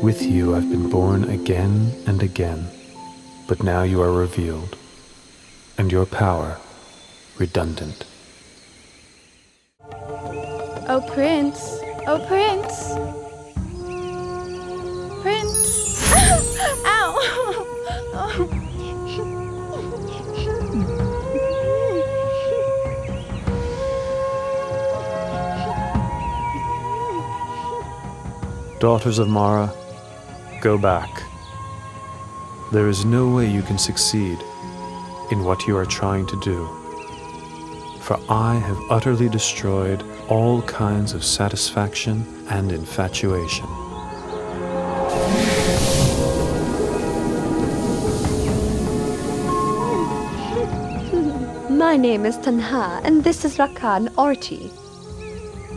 With you I've been born again and again, but now you are revealed, and your power redundant. Oh Prince, oh Prince, Prince. Ow! Daughters of Mara, go back. There is no way you can succeed in what you are trying to do, for I have utterly destroyed all kinds of satisfaction and infatuation. My name is Tanha, and this is Rakan Orti.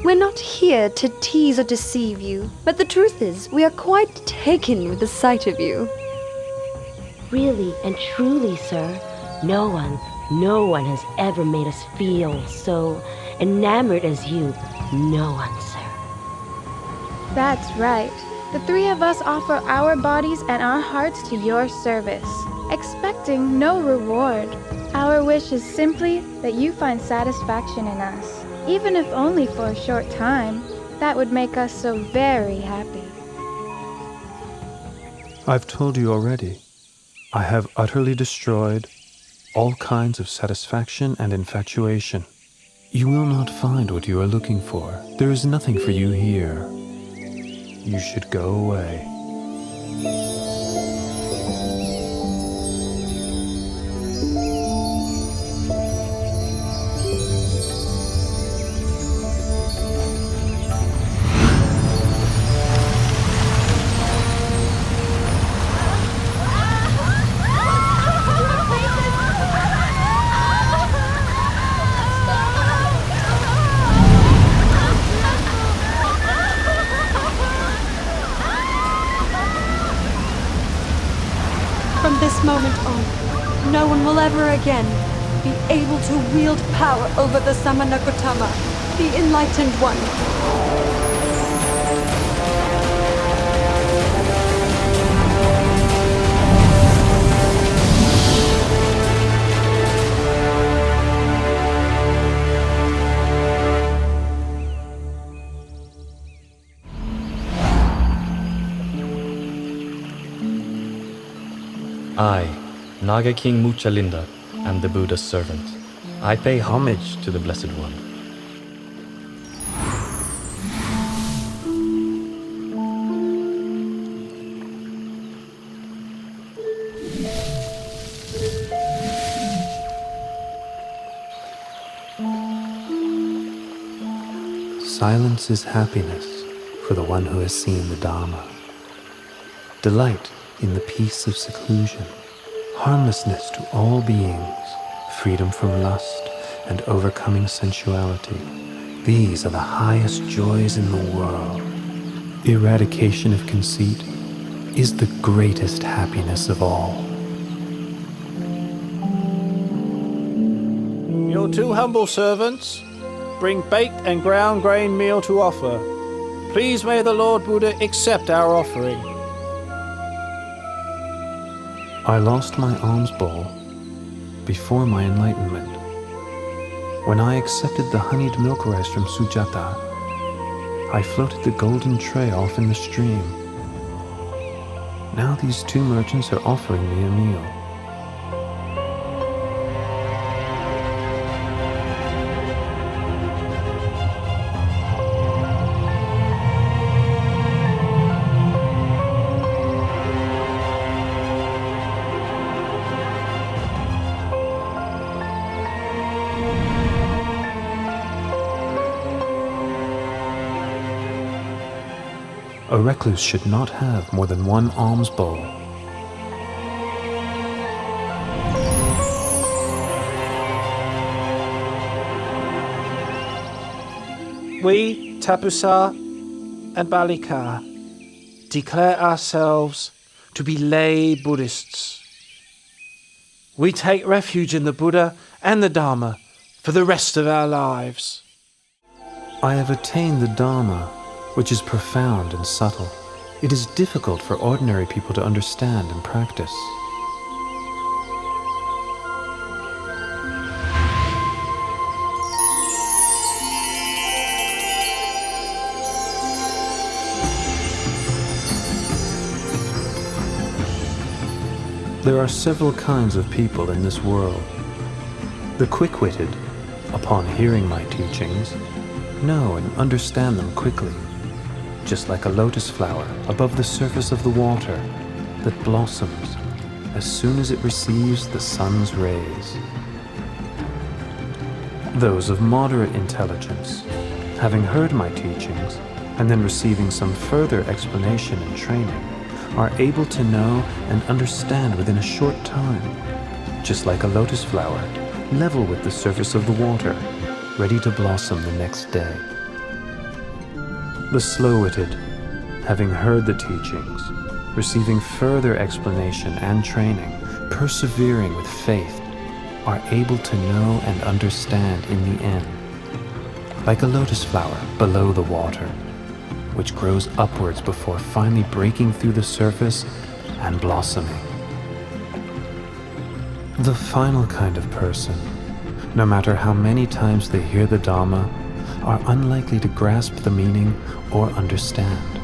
We're not here to tease or deceive you, but the truth is, we are quite taken with the sight of you. Really and truly, sir, no one has ever made us feel so enamored as you. No one, sir. That's right. The three of us offer our bodies and our hearts to your service, expecting no reward. Our wish is simply that you find satisfaction in us, even if only for a short time. That would make us so very happy. I've told you already. I have utterly destroyed all kinds of satisfaction and infatuation. You will not find what you are looking for. There is nothing for you here. You should go away. From this moment on, no one will ever again be able to wield power over the Samanagotama, the Enlightened One. I, Naga King Muchalinda, am the Buddha's servant. I pay homage to the Blessed One. Silence is happiness for the one who has seen the Dhamma. Delight in the peace of seclusion, harmlessness to all beings, freedom from lust, and overcoming sensuality. These are the highest joys in the world. Eradication of conceit is the greatest happiness of all. Your two humble servants bring baked and ground grain meal to offer. Please may the Lord Buddha accept our offering. I lost my alms bowl before my enlightenment. When I accepted the honeyed milk rice from Sujata, I floated the golden tray off in the stream. Now these two merchants are offering me a meal. A recluse should not have more than one alms bowl. We, Tapusa and Balika, declare ourselves to be lay Buddhists. We take refuge in the Buddha and the Dhamma for the rest of our lives. I have attained the Dhamma, which is profound and subtle. it is difficult for ordinary people to understand and practice. There are several kinds of people in this world. The quick-witted, upon hearing my teachings, know and understand them quickly, just like a lotus flower above the surface of the water that blossoms as soon as it receives the sun's rays. Those of moderate intelligence, having heard my teachings and then receiving some further explanation and training, are able to know and understand within a short time, just like a lotus flower, level with the surface of the water, ready to blossom the next day. The slow-witted, having heard the teachings, receiving further explanation and training, persevering with faith, are able to know and understand in the end, like a lotus flower below the water, which grows upwards before finally breaking through the surface and blossoming. The final kind of person, no matter how many times they hear the Dhamma, are unlikely to grasp the meaning or understand,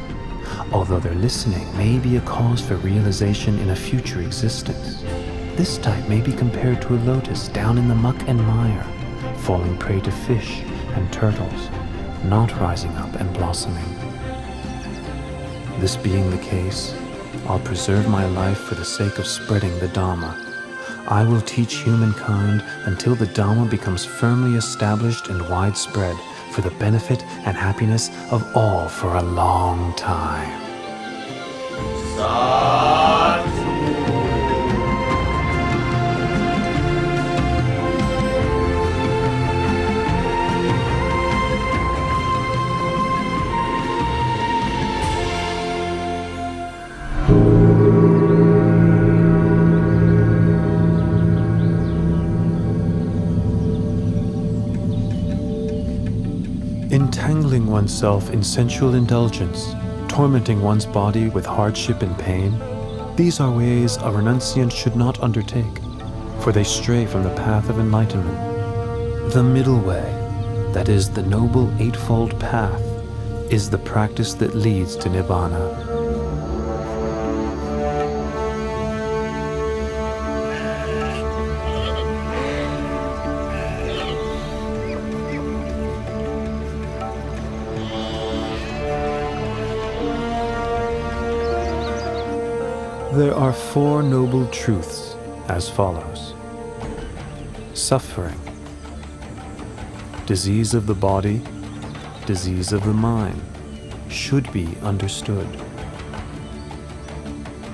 although their listening may be a cause for realization in a future existence. This type may be compared to a lotus down in the muck and mire, falling prey to fish and turtles, not rising up and blossoming. This being the case, I'll preserve my life for the sake of spreading the Dhamma. I will teach humankind until the Dhamma becomes firmly established and widespread for the benefit and happiness of all for a long time. Entangling oneself in sensual indulgence, tormenting one's body with hardship and pain, these are ways a renunciant should not undertake, for they stray from the path of enlightenment. The middle way, that is the noble eightfold path, is the practice that leads to Nibbana. There are four noble truths as follows. Suffering, disease of the body, disease of the mind, should be understood.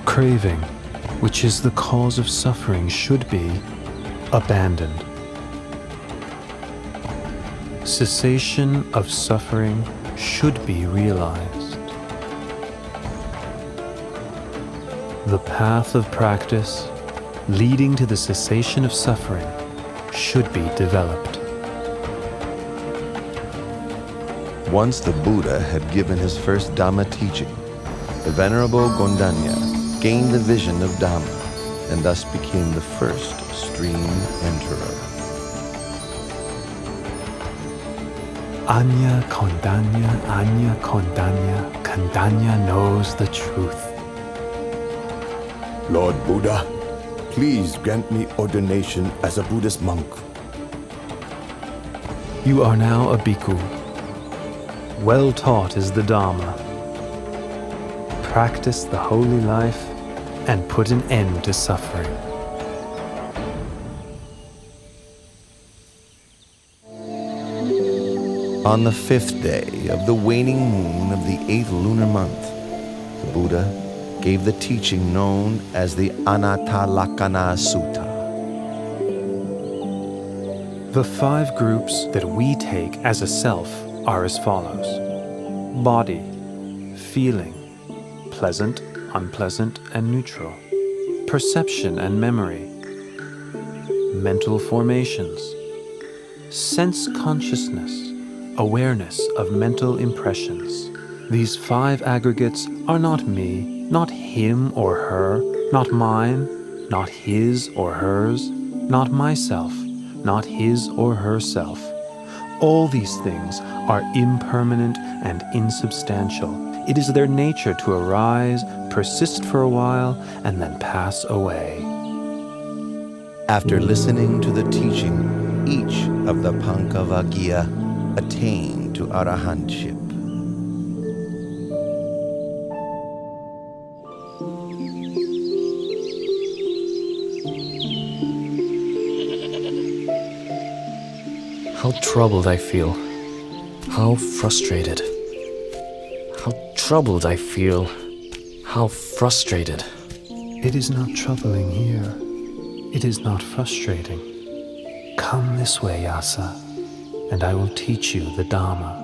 Craving, which is the cause of suffering, should be abandoned. Cessation of suffering should be realized. The path of practice leading to the cessation of suffering should be developed. Once the Buddha had given his first Dhamma teaching, the Venerable Gondanya gained the vision of Dhamma and thus became the first stream enterer. Anya Kondanya knows the truth. Lord Buddha, please grant me ordination as a Buddhist monk. You are now a bhikkhu. Well taught is the Dhamma. Practice the holy life and put an end to suffering. On the fifth day of the waning moon of the 8th lunar month, the Buddha gave the teaching known as the Anattalakkhana Sutta. The 5 groups that we take as a self are as follows: body, feeling, pleasant, unpleasant, and neutral, perception and memory, mental formations, sense consciousness, awareness of mental impressions, These 5 aggregates are not me, not him or her, not mine, not his or hers, not myself, not his or herself. All these things are impermanent and insubstantial. It is their nature to arise, persist for a while, and then pass away. After listening to the teaching, each of the Pankavaggiya attained to arahantship. How troubled I feel. How frustrated. How troubled I feel. How frustrated. It is not troubling here. It is not frustrating. Come this way, Yasa, and I will teach you the Dhamma.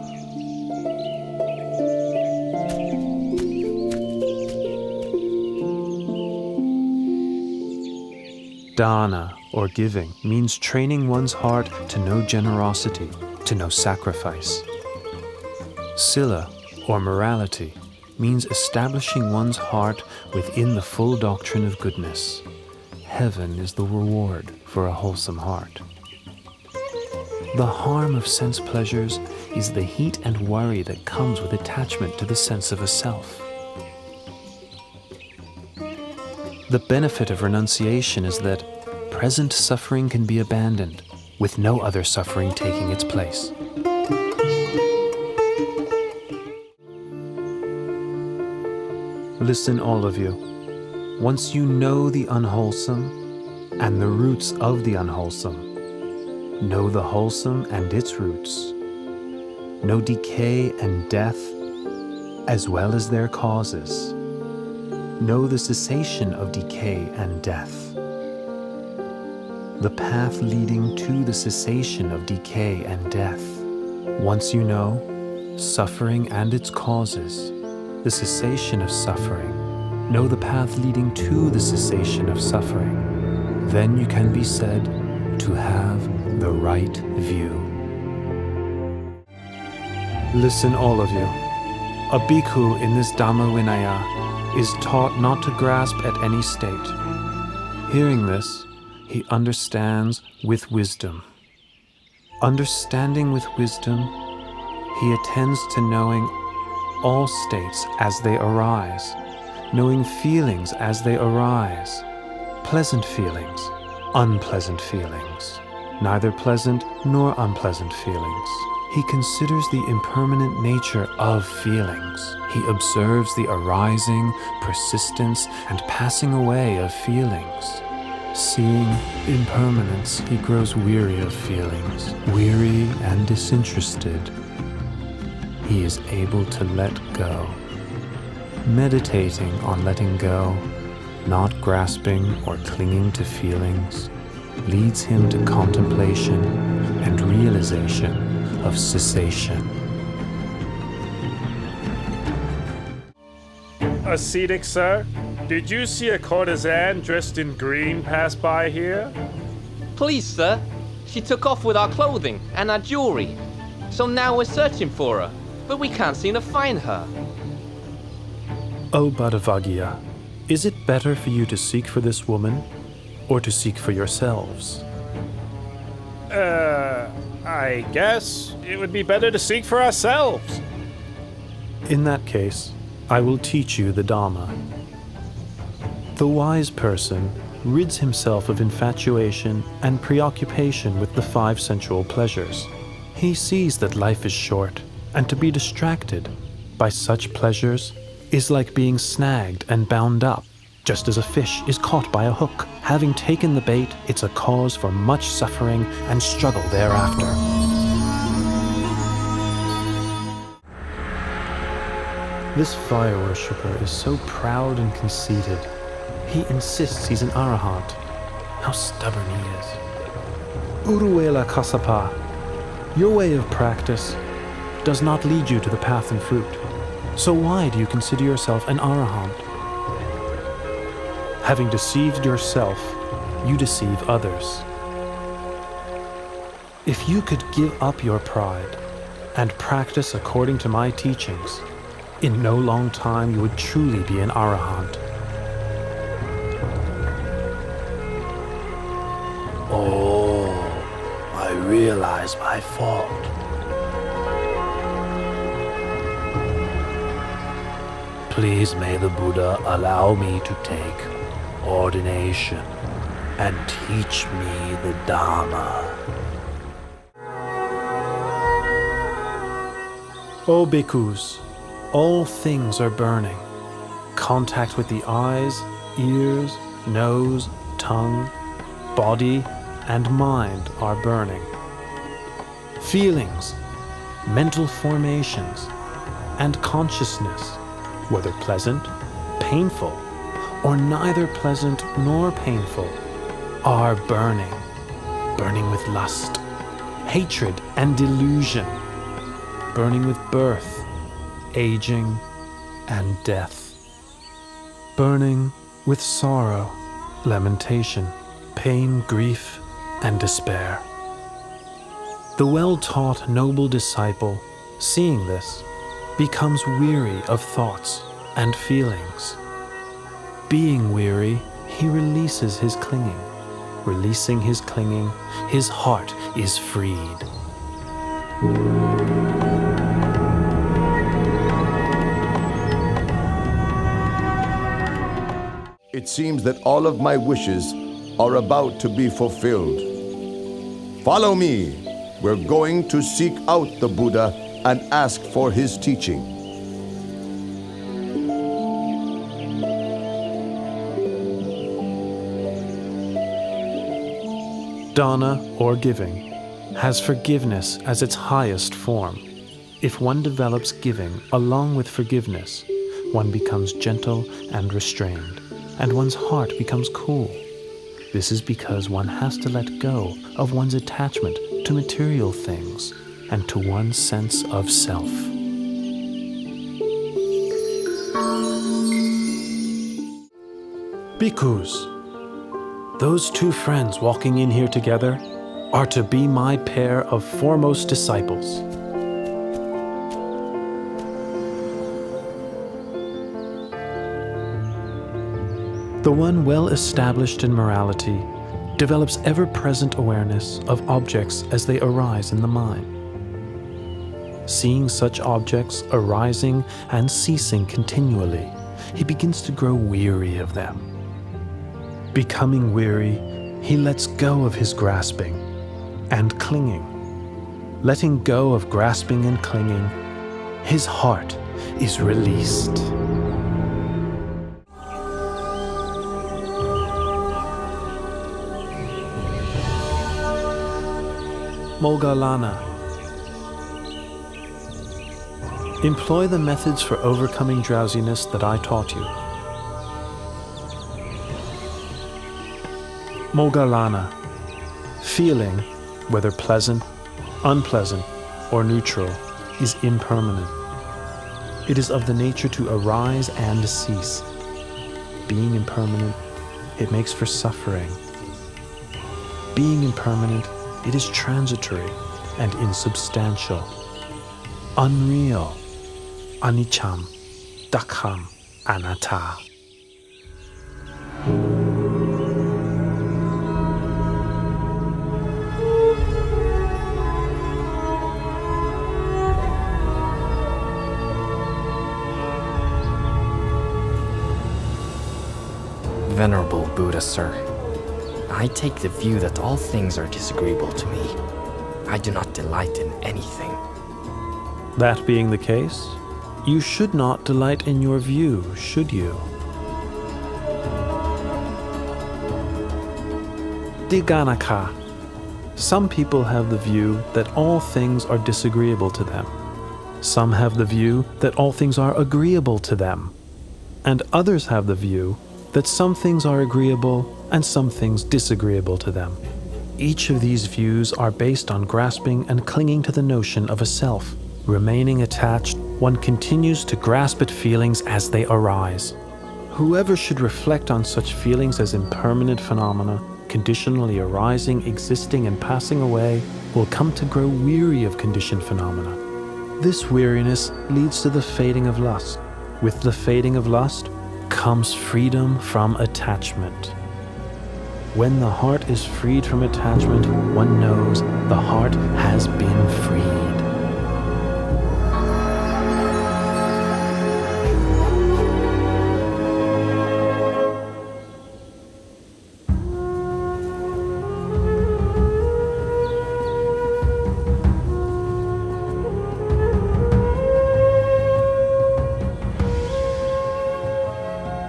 Dana, or giving, means training one's heart to know generosity, to know sacrifice. Sila, or morality, means establishing one's heart within the full doctrine of goodness. Heaven is the reward for a wholesome heart. The harm of sense pleasures is the heat and worry that comes with attachment to the sense of a self. The benefit of renunciation is that present suffering can be abandoned, with no other suffering taking its place. Listen, all of you. Once you know the unwholesome and the roots of the unwholesome, know the wholesome and its roots, know decay and death as well as their causes, know the cessation of decay and death, the path leading to the cessation of decay and death. Once you know suffering and its causes, the cessation of suffering, know the path leading to the cessation of suffering, then you can be said to have the right view. Listen, all of you. A bhikkhu in this Dhamma Vinaya is taught not to grasp at any state. Hearing this, he understands with wisdom. Understanding with wisdom, he attends to knowing all states as they arise, knowing feelings as they arise, pleasant feelings, unpleasant feelings, neither pleasant nor unpleasant feelings. He considers the impermanent nature of feelings. He observes the arising, persistence, and passing away of feelings. Seeing impermanence, he grows weary of feelings, weary and disinterested. He is able to let go. Meditating on letting go, not grasping or clinging to feelings, leads him to contemplation and realization of cessation. Ascetic, sir, did you see a courtesan dressed in green pass by here? Please, sir. She took off with our clothing and our jewelry. So now we're searching for her, but we can't seem to find her. O Bhattavaggiya, is it better for you to seek for this woman, or to seek for yourselves? I guess it would be better to seek for ourselves. In that case, I will teach you the Dhamma. The wise person rids himself of infatuation and preoccupation with the 5 sensual pleasures. He sees that life is short, and to be distracted by such pleasures is like being snagged and bound up, just as a fish is caught by a hook. Having taken the bait, it's a cause for much suffering and struggle thereafter. This fire worshipper is so proud and conceited. He insists he's an arahant. How stubborn he is. Uruwela Kassapa, your way of practice does not lead you to the path and fruit. So why do you consider yourself an arahant? Having deceived yourself, you deceive others. If you could give up your pride and practice according to my teachings, In no long time you would truly be an arahant. Oh, I realize my fault. Please may the Buddha allow me to take ordination and teach me the Dhamma. O bhikkhus, all things are burning. Contact with the eyes, ears, nose, tongue, body, and mind are burning. Feelings, mental formations, and consciousness, whether pleasant, painful, or neither pleasant nor painful, are burning. Burning with lust, hatred, and delusion. Burning with birth, aging, and death. Burning with sorrow, lamentation, pain, grief, and despair. The well-taught noble disciple, seeing this, becomes weary of thoughts and feelings. Being weary, he releases his clinging. Releasing his clinging, his heart is freed. It seems that all of my wishes are about to be fulfilled. Follow me. We're going to seek out the Buddha and ask for his teaching. Dana, or giving, has forgiveness as its highest form. If one develops giving along with forgiveness, one becomes gentle and restrained, and one's heart becomes cool. This is because one has to let go of one's attachment to material things and to one's sense of self. Bhikkhus, those two friends walking in here together are to be my pair of foremost disciples. The one well established in morality develops ever-present awareness of objects as they arise in the mind. Seeing such objects arising and ceasing continually, he begins to grow weary of them. Becoming weary, he lets go of his grasping and clinging. Letting go of grasping and clinging, his heart is released. Moggallana. Employ the methods for overcoming drowsiness that I taught you. Moggallana. Feeling, whether pleasant, unpleasant, or neutral, is impermanent. It is of the nature to arise and cease. Being impermanent, it makes for suffering. Being impermanent, it is transitory and insubstantial, unreal, aniccham, dukkam, anatta. Venerable Buddha, sir, I take the view that all things are disagreeable to me. I do not delight in anything. That being the case, you should not delight in your view, should you? Diganaka. Some people have the view that all things are disagreeable to them. Some have the view that all things are agreeable to them. And others have the view that some things are agreeable and some things disagreeable to them. Each of these views are based on grasping and clinging to the notion of a self. Remaining attached, one continues to grasp at feelings as they arise. Whoever should reflect on such feelings as impermanent phenomena, conditionally arising, existing, and passing away, will come to grow weary of conditioned phenomena. This weariness leads to the fading of lust. With the fading of lust comes freedom from attachment. When the heart is freed from attachment, one knows the heart has been freed.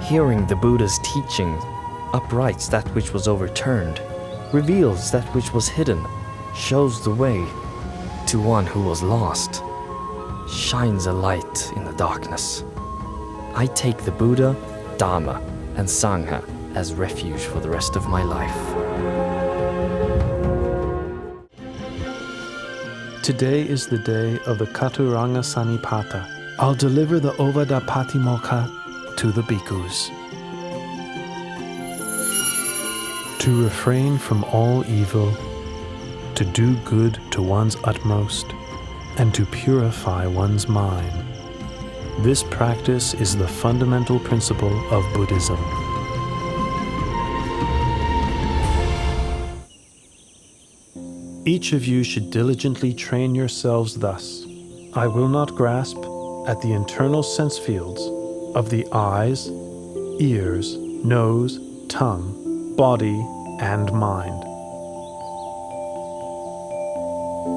Hearing the Buddha's teaching uprights that which was overturned, reveals that which was hidden, shows the way to one who was lost, shines a light in the darkness. I take the Buddha, Dhamma, and Sangha as refuge for the rest of my life. Today is the day of the Katuranga Sanipata. I'll deliver the Ovada Patimokkha to the bhikkhus. To refrain from all evil, to do good to one's utmost, and to purify one's mind. This practice is the fundamental principle of Buddhism. Each of you should diligently train yourselves thus. I will not grasp at the internal sense fields of the eyes, ears, nose, tongue, body, and mind.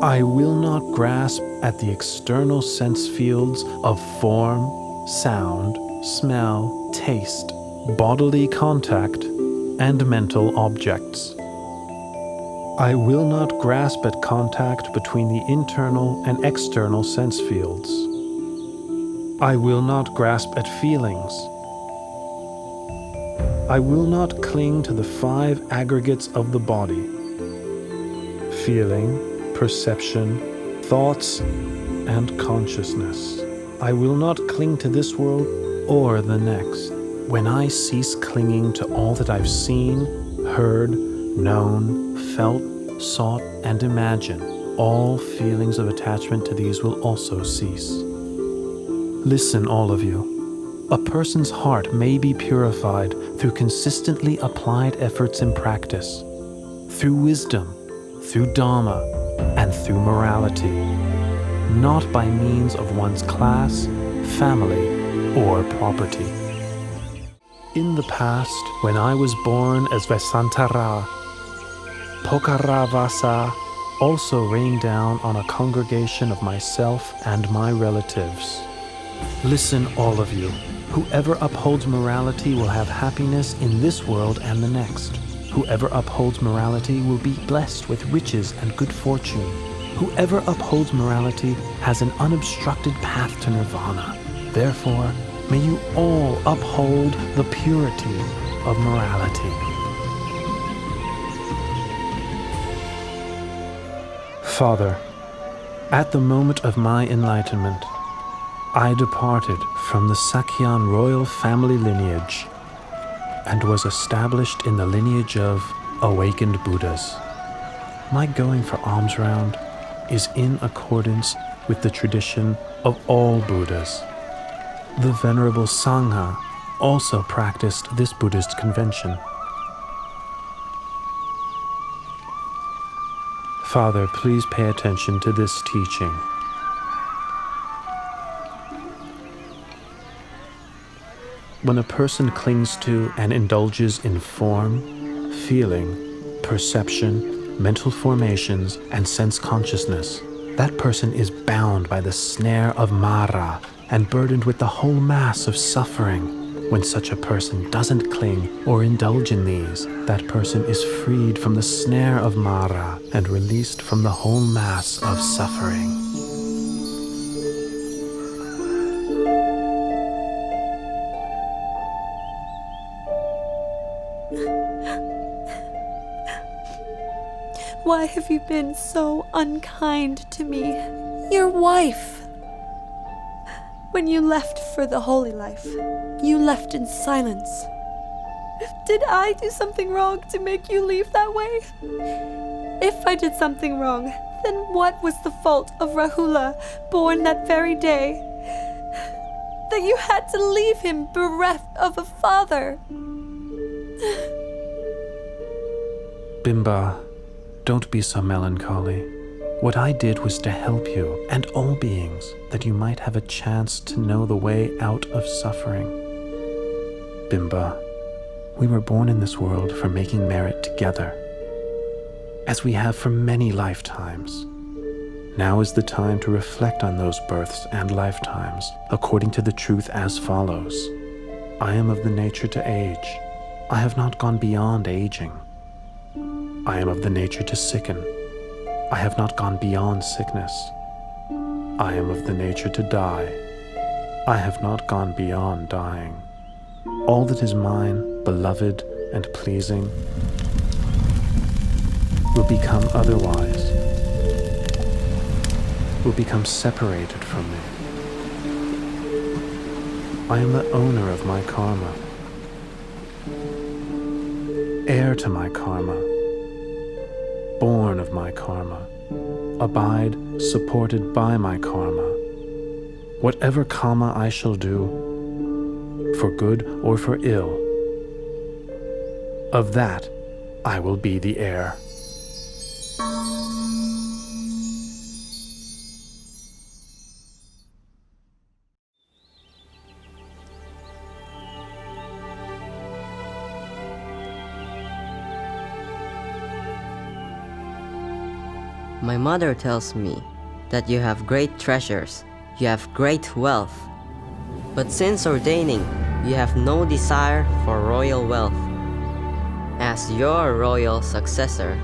I will not grasp at the external sense fields of form, sound, smell, taste, bodily contact, and mental objects. I will not grasp at contact between the internal and external sense fields. I will not grasp at feelings. I will not cling to the 5 aggregates of the body: feeling, perception, thoughts, and consciousness. I will not cling to this world or the next. When I cease clinging to all that I've seen, heard, known, felt, sought, and imagined, all feelings of attachment to these will also cease. Listen, all of you. A person's heart may be purified through consistently applied efforts in practice, through wisdom, through Dhamma, and through morality, not by means of one's class, family, or property. In the past, when I was born as Vesantara, Pokaravasa also rained down on a congregation of myself and my relatives. Listen, all of you. Whoever upholds morality will have happiness in this world and the next. Whoever upholds morality will be blessed with riches and good fortune. Whoever upholds morality has an unobstructed path to nirvana. Therefore, may you all uphold the purity of morality. Father, at the moment of my enlightenment, I departed from the Sakyan royal family lineage and was established in the lineage of awakened Buddhas. My going for alms round is in accordance with the tradition of all Buddhas. The Venerable Sangha also practiced this Buddhist convention. Father, please pay attention to this teaching. When a person clings to and indulges in form, feeling, perception, mental formations, and sense consciousness, that person is bound by the snare of Mara and burdened with the whole mass of suffering. When such a person doesn't cling or indulge in these, that person is freed from the snare of Mara and released from the whole mass of suffering. Why have you been so unkind to me, your wife? When you left for the holy life, you left in silence. Did I do something wrong to make you leave that way? If I did something wrong, Then what was the fault of Rahula, born that very day, that you had to leave him bereft of a father? Bimba, don't be so melancholy. What I did was to help you and all beings that you might have a chance to know the way out of suffering. Bimba, we were born in this world for making merit together, as we have for many lifetimes. Now is the time to reflect on those births and lifetimes according to the truth as follows. I am of the nature to age. I have not gone beyond aging. I am of the nature to sicken. I have not gone beyond sickness. I am of the nature to die. I have not gone beyond dying. All that is mine, beloved and pleasing, will become otherwise, will become separated from me. I am the owner of my karma, heir to my karma, born of my karma, abide supported by my karma. Whatever karma I shall do, for good or for ill, of that I will be the heir. My mother tells me that you have great treasures, you have great wealth. But since ordaining, you have no desire for royal wealth. As your royal successor,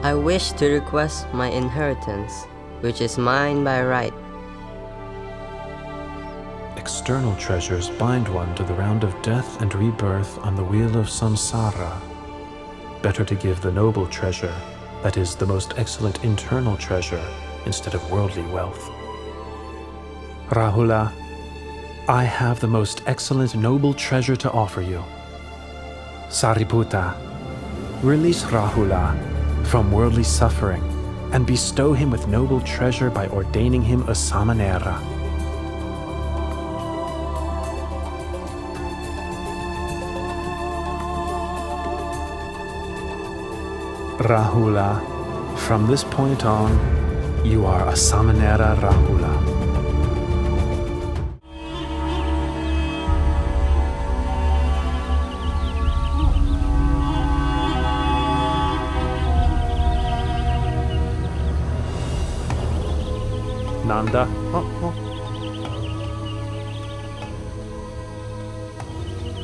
I wish to request my inheritance, which is mine by right. External treasures bind one to the round of death and rebirth on the wheel of samsara. Better to give the noble treasure, that is, the most excellent internal treasure, instead of worldly wealth. Rahula, I have the most excellent noble treasure to offer you. Sariputta, release Rahula from worldly suffering and bestow him with noble treasure by ordaining him a samanera. Rahula, from this point on, you are a samanera Rahula. Nanda.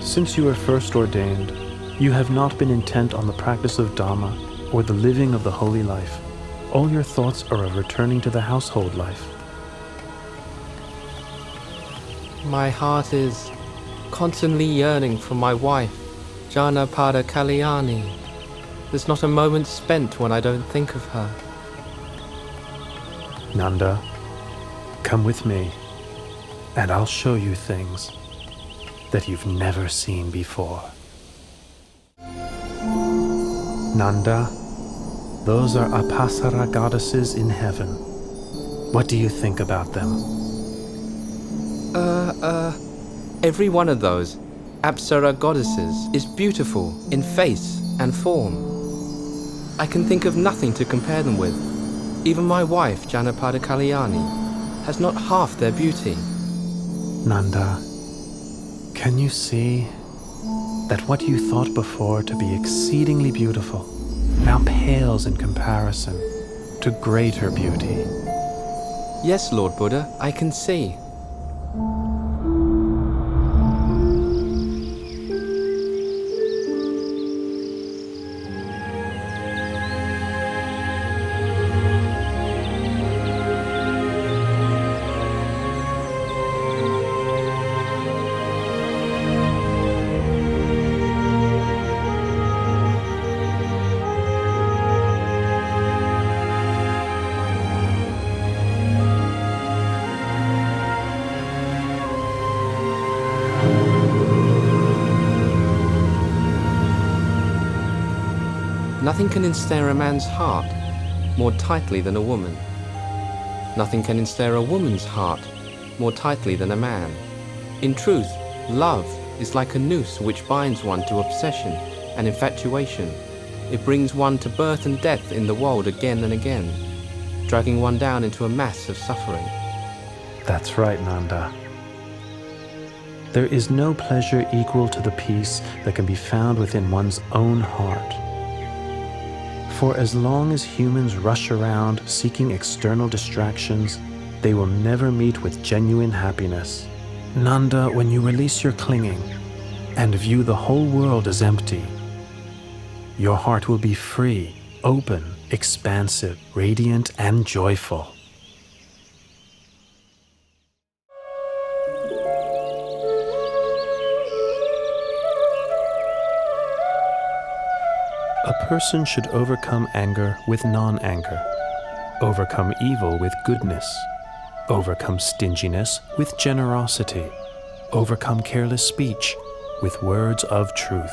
Since you were first ordained, you have not been intent on the practice of Dhamma or the living of the holy life. All your thoughts are of returning to the household life. My heart is constantly yearning for my wife, Janapada Kalyani. There's not a moment spent when I don't think of her. Nanda, come with me, and I'll show you things that you've never seen before. Nanda, those are Apasara goddesses in heaven. What do you think about them? Every one of those Apsara goddesses is beautiful in face and form. I can think of nothing to compare them with. Even my wife, Janapada Kalyani, has not half their beauty. Nanda, can you see that what you thought before to be exceedingly beautiful now pales in comparison to greater beauty? Yes, Lord Buddha, I can see. Nothing can ensnare a man's heart more tightly than a woman. Nothing can ensnare a woman's heart more tightly than a man. In truth, love is like a noose which binds one to obsession and infatuation. It brings one to birth and death in the world again and again, dragging one down into a mass of suffering. That's right, Nanda. There is no pleasure equal to the peace that can be found within one's own heart. For as long as humans rush around seeking external distractions, they will never meet with genuine happiness. Nanda, when you release your clinging and view the whole world as empty, your heart will be free, open, expansive, radiant, and joyful. A person should overcome anger with non-anger, overcome evil with goodness, overcome stinginess with generosity, overcome careless speech with words of truth.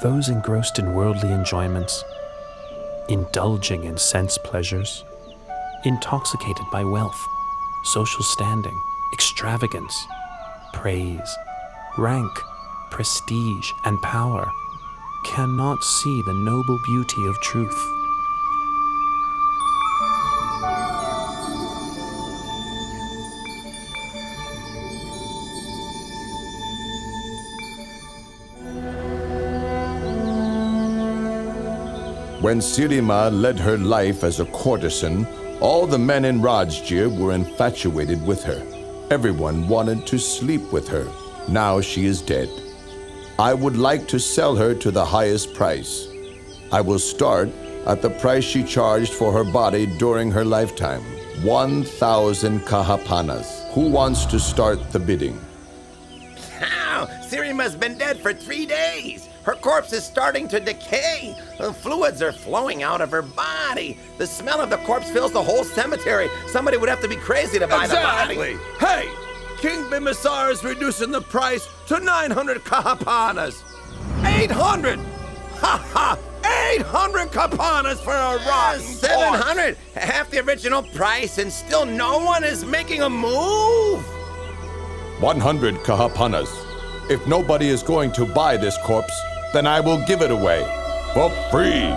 Those engrossed in worldly enjoyments, indulging in sense pleasures, intoxicated by wealth, social standing, extravagance, praise, rank, prestige, and power, cannot see the noble beauty of truth. When Sirima led her life as a courtesan, all the men in Rajgir were infatuated with her. Everyone wanted to sleep with her. Now she is dead. I would like to sell her to the highest price. I will start at the price she charged for her body during her lifetime, 1,000 kahapanas. Who wants to start the bidding? How? Sirima's been dead for 3 days. Her corpse is starting to decay. The fluids are flowing out of her body. The smell of the corpse fills the whole cemetery. Somebody would have to be crazy to buy the body. Hey! King Bimbisara is reducing the price to 900 kahapanas. 800! Ha ha! 800 kahapanas for a rotten 700! Half the original price, and still no one is making a move? 100 kahapanas. If nobody is going to buy this corpse, then I will give it away for free.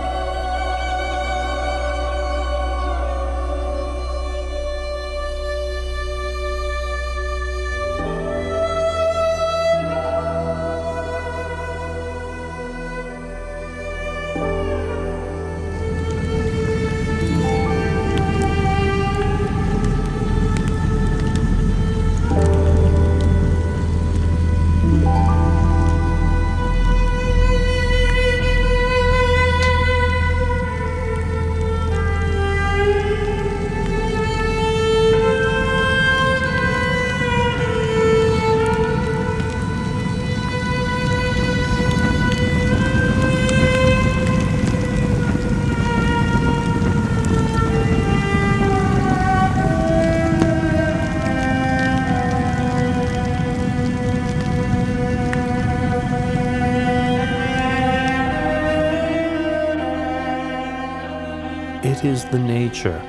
It is the nature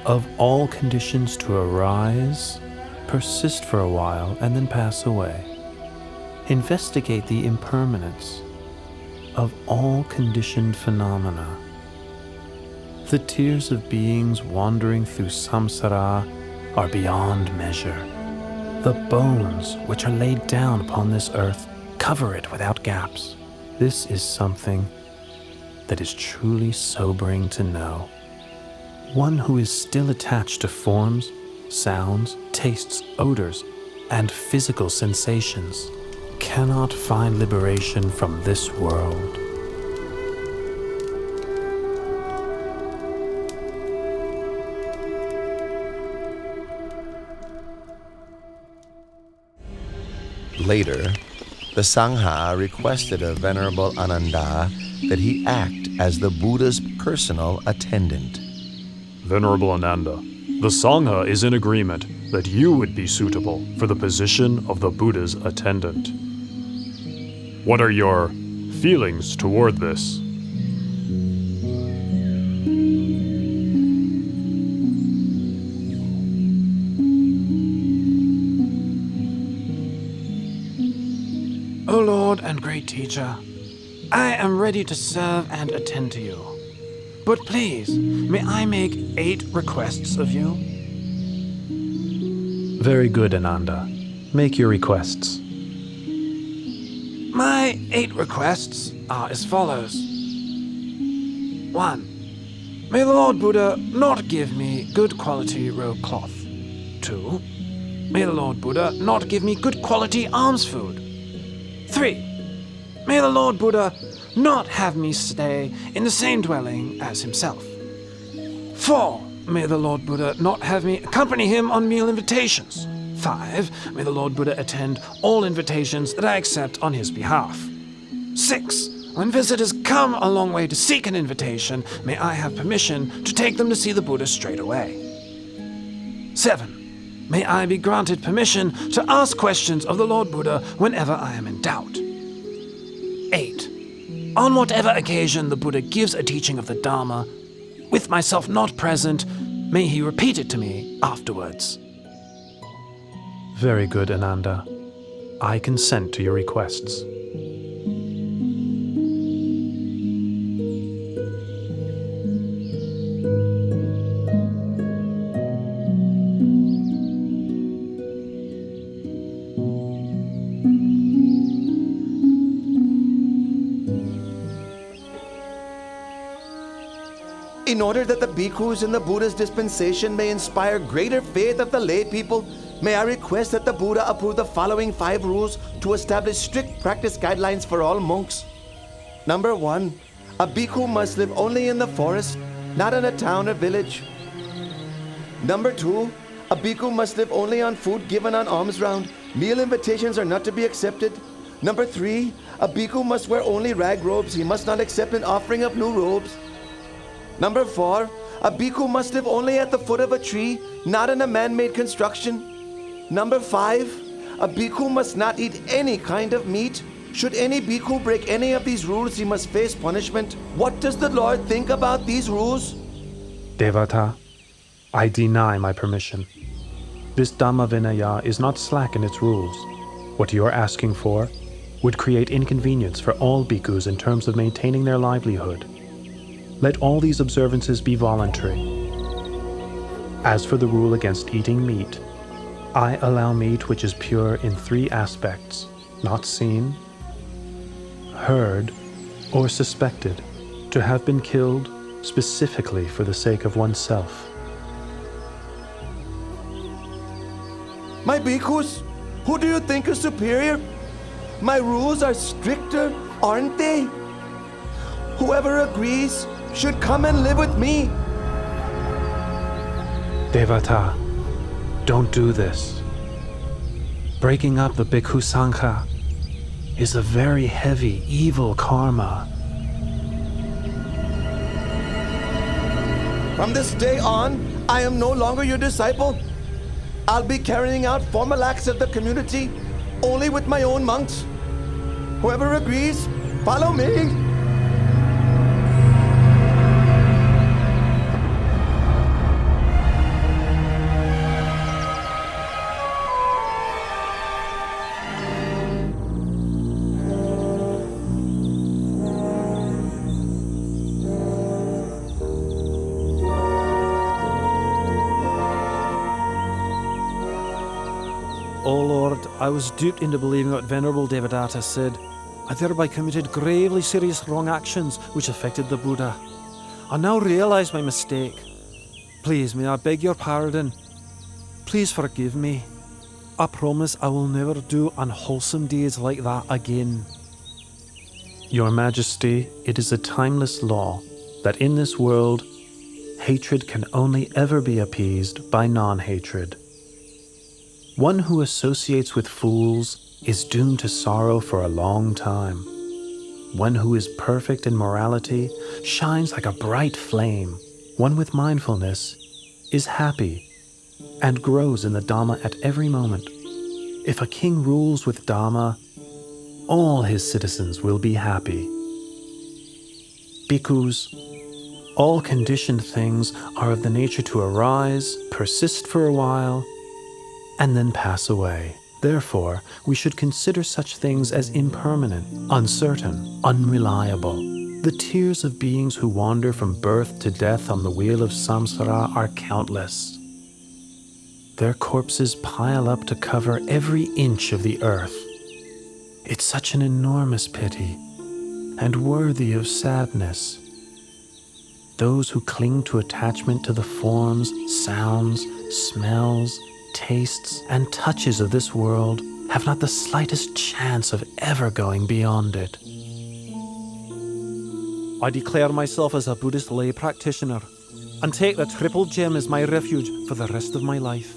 of all conditions to arise, persist for a while, and then pass away. Investigate the impermanence of all conditioned phenomena. The tears of beings wandering through samsara are beyond measure. The bones which are laid down upon this earth cover it without gaps. This is something that is truly sobering to know. One who is still attached to forms, sounds, tastes, odors, and physical sensations cannot find liberation from this world. Later, the Sangha requested of Venerable Ananda that he act as the Buddha's personal attendant. Venerable Ananda, the Sangha is in agreement that you would be suitable for the position of the Buddha's attendant. What are your feelings toward this? O Lord and great teacher, I am ready to serve and attend to you. But please, may I make 8 requests of you? Very good, Ananda. Make your requests. My 8 requests are as follows. 1. May the Lord Buddha not give me good quality robe cloth. 2. May the Lord Buddha not give me good quality alms food. 3. May the Lord Buddha not have me stay in the same dwelling as himself. 4. May the Lord Buddha not have me accompany him on meal invitations. 5. May the Lord Buddha attend all invitations that I accept on his behalf. 6. When visitors come a long way to seek an invitation, may I have permission to take them to see the Buddha straight away. 7. May I be granted permission to ask questions of the Lord Buddha whenever I am in doubt. 8. On whatever occasion the Buddha gives a teaching of the Dhamma, with myself not present, may he repeat it to me afterwards. Very good, Ananda. I consent to your requests. In order that the bhikkhus in the Buddha's dispensation may inspire greater faith of the lay people, may I request that the Buddha approve the following 5 rules to establish strict practice guidelines for all monks. Number 1. A bhikkhu must live only in the forest, not in a town or village. Number 2. A bhikkhu must live only on food given on alms round. Meal invitations are not to be accepted. Number 3. A bhikkhu must wear only rag robes. He must not accept an offering of new robes. Number 4. A bhikkhu must live only at the foot of a tree, not in a man-made construction. Number 5. A bhikkhu must not eat any kind of meat. Should any bhikkhu break any of these rules, he must face punishment. What does the Lord think about these rules? Devata, I deny my permission. This Dhamma Vinaya is not slack in its rules. What you are asking for would create inconvenience for all bhikkhus in terms of maintaining their livelihood. Let all these observances be voluntary. As for the rule against eating meat, I allow meat which is pure in 3 aspects, not seen, heard, or suspected, to have been killed specifically for the sake of oneself. My bhikkhus, who do you think is superior? My rules are stricter, aren't they? Whoever agrees should come and live with me. Devata, don't do this. Breaking up the Bhikkhu Sangha is a very heavy, evil karma. From this day on, I am no longer your disciple. I'll be carrying out formal acts of the community only with my own monks. Whoever agrees, follow me. O Lord, I was duped into believing what Venerable Devadatta said. I thereby committed gravely serious wrong actions which affected the Buddha. I now realize my mistake. Please, may I beg your pardon? Please forgive me. I promise I will never do unwholesome deeds like that again. Your Majesty, it is a timeless law that in this world, hatred can only ever be appeased by non-hatred. One who associates with fools is doomed to sorrow for a long time. One who is perfect in morality shines like a bright flame. One with mindfulness is happy and grows in the Dhamma at every moment. If a king rules with Dhamma, all his citizens will be happy. Bhikkhus, all conditioned things are of the nature to arise, persist for a while, and then pass away. Therefore, we should consider such things as impermanent, uncertain, unreliable. The tears of beings who wander from birth to death on the wheel of samsara are countless. Their corpses pile up to cover every inch of the earth. It's such an enormous pity, and worthy of sadness. Those who cling to attachment to the forms, sounds, smells, tastes, and touches of this world have not the slightest chance of ever going beyond it. I declare myself as a Buddhist lay practitioner and take the Triple Gem as my refuge for the rest of my life.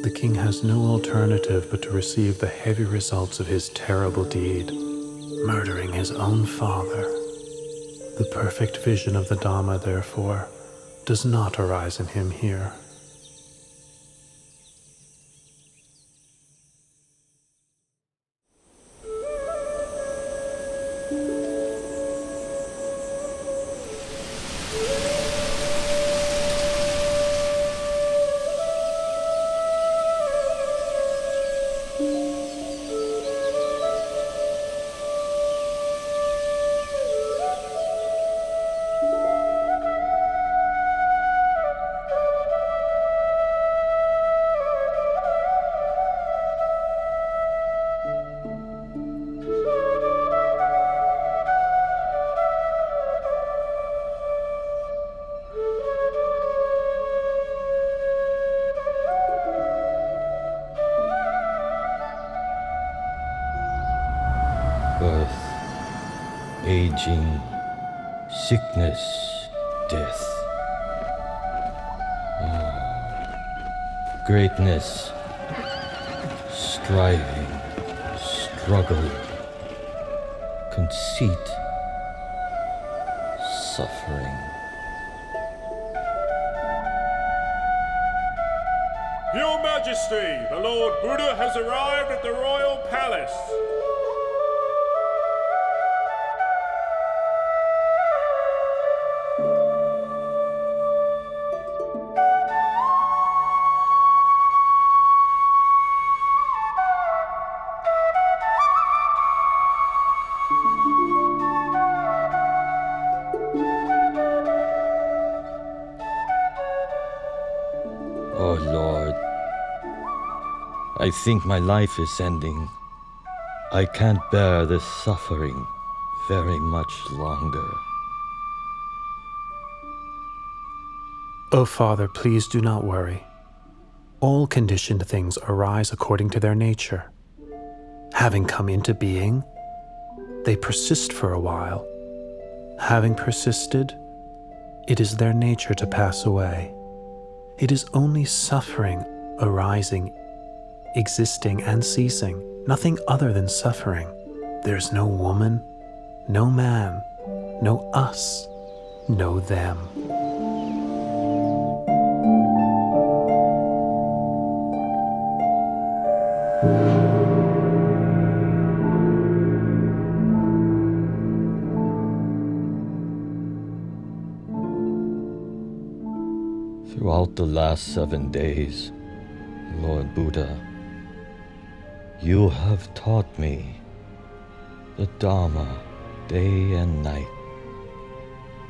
The king has no alternative but to receive the heavy results of his terrible deed, murdering his own father. The perfect vision of the Dhamma, therefore, does not arise in him here. Birth, aging, sickness, death. Greatness, striving, struggle, conceit, suffering. Your Majesty, the Lord Buddha has arrived at the royal palace. Oh Lord, I think my life is ending. I can't bear this suffering very much longer. O Father, please do not worry. All conditioned things arise according to their nature. Having come into being, they persist for a while. Having persisted, it is their nature to pass away. It is only suffering arising, existing, and ceasing, nothing other than suffering. There's no woman, no man, no us, no them. Throughout the last 7 days, Lord Buddha, you have taught me the Dhamma day and night.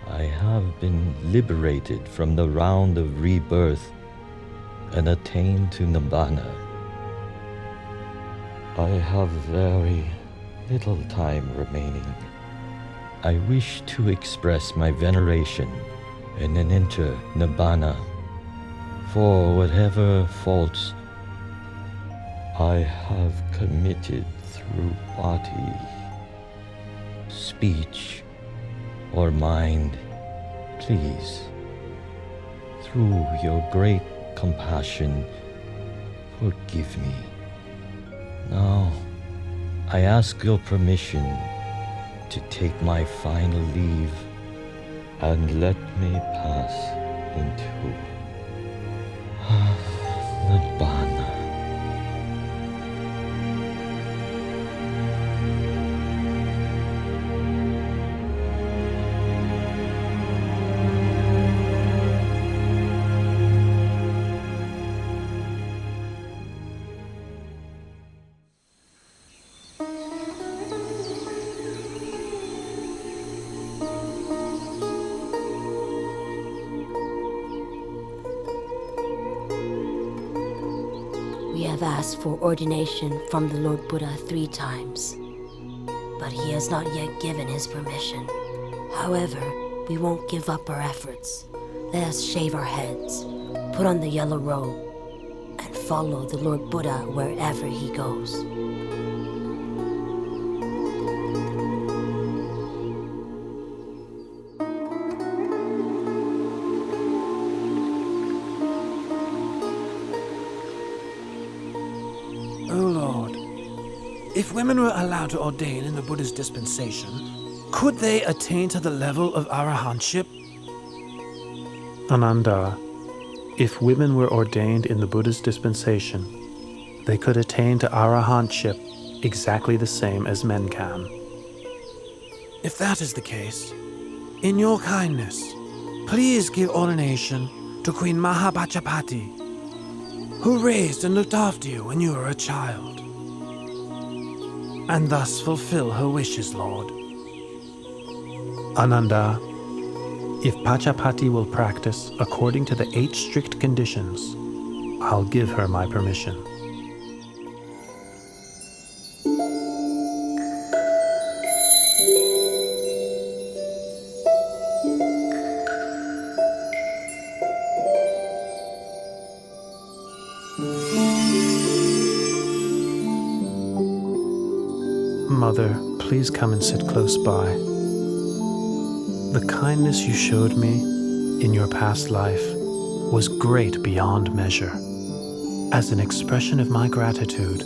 I have been liberated from the round of rebirth and attained to Nibbana. I have very little time remaining. I wish to express my veneration and then enter Nibbana for whatever faults I have committed through body, speech, or mind. Please, through your great compassion, forgive me. Now, I ask your permission to take my final leave and let me pass into Nibbana. We have asked for ordination from the Lord Buddha 3 times, but he has not yet given his permission. However, we won't give up our efforts. Let us shave our heads, put on the yellow robe, and follow the Lord Buddha wherever he goes. Oh Lord, if women were allowed to ordain in the Buddha's dispensation, could they attain to the level of arahantship? Ananda, if women were ordained in the Buddha's dispensation, they could attain to arahantship exactly the same as men can. If that is the case, in your kindness, please give ordination to Queen Mahapachapati, who raised and looked after you when you were a child, and thus fulfill her wishes, Lord. Ananda, if Pachapati will practice according to the 8 strict conditions, I'll give her my permission. Mother, please come and sit close by. The kindness you showed me in your past life was great beyond measure. As an expression of my gratitude,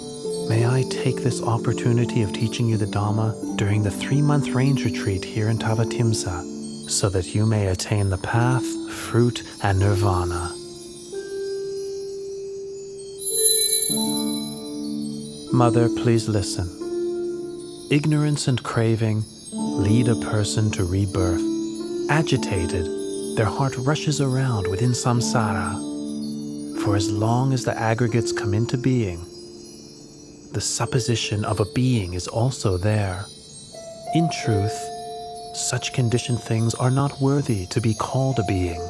may I take this opportunity of teaching you the Dhamma during the 3-month range retreat here in Tavatimsa, so that you may attain the path, fruit, and nirvana. Mother, please listen. Ignorance and craving lead a person to rebirth. Agitated, their heart rushes around within samsara. For as long as the aggregates come into being, the supposition of a being is also there. In truth, such conditioned things are not worthy to be called a being.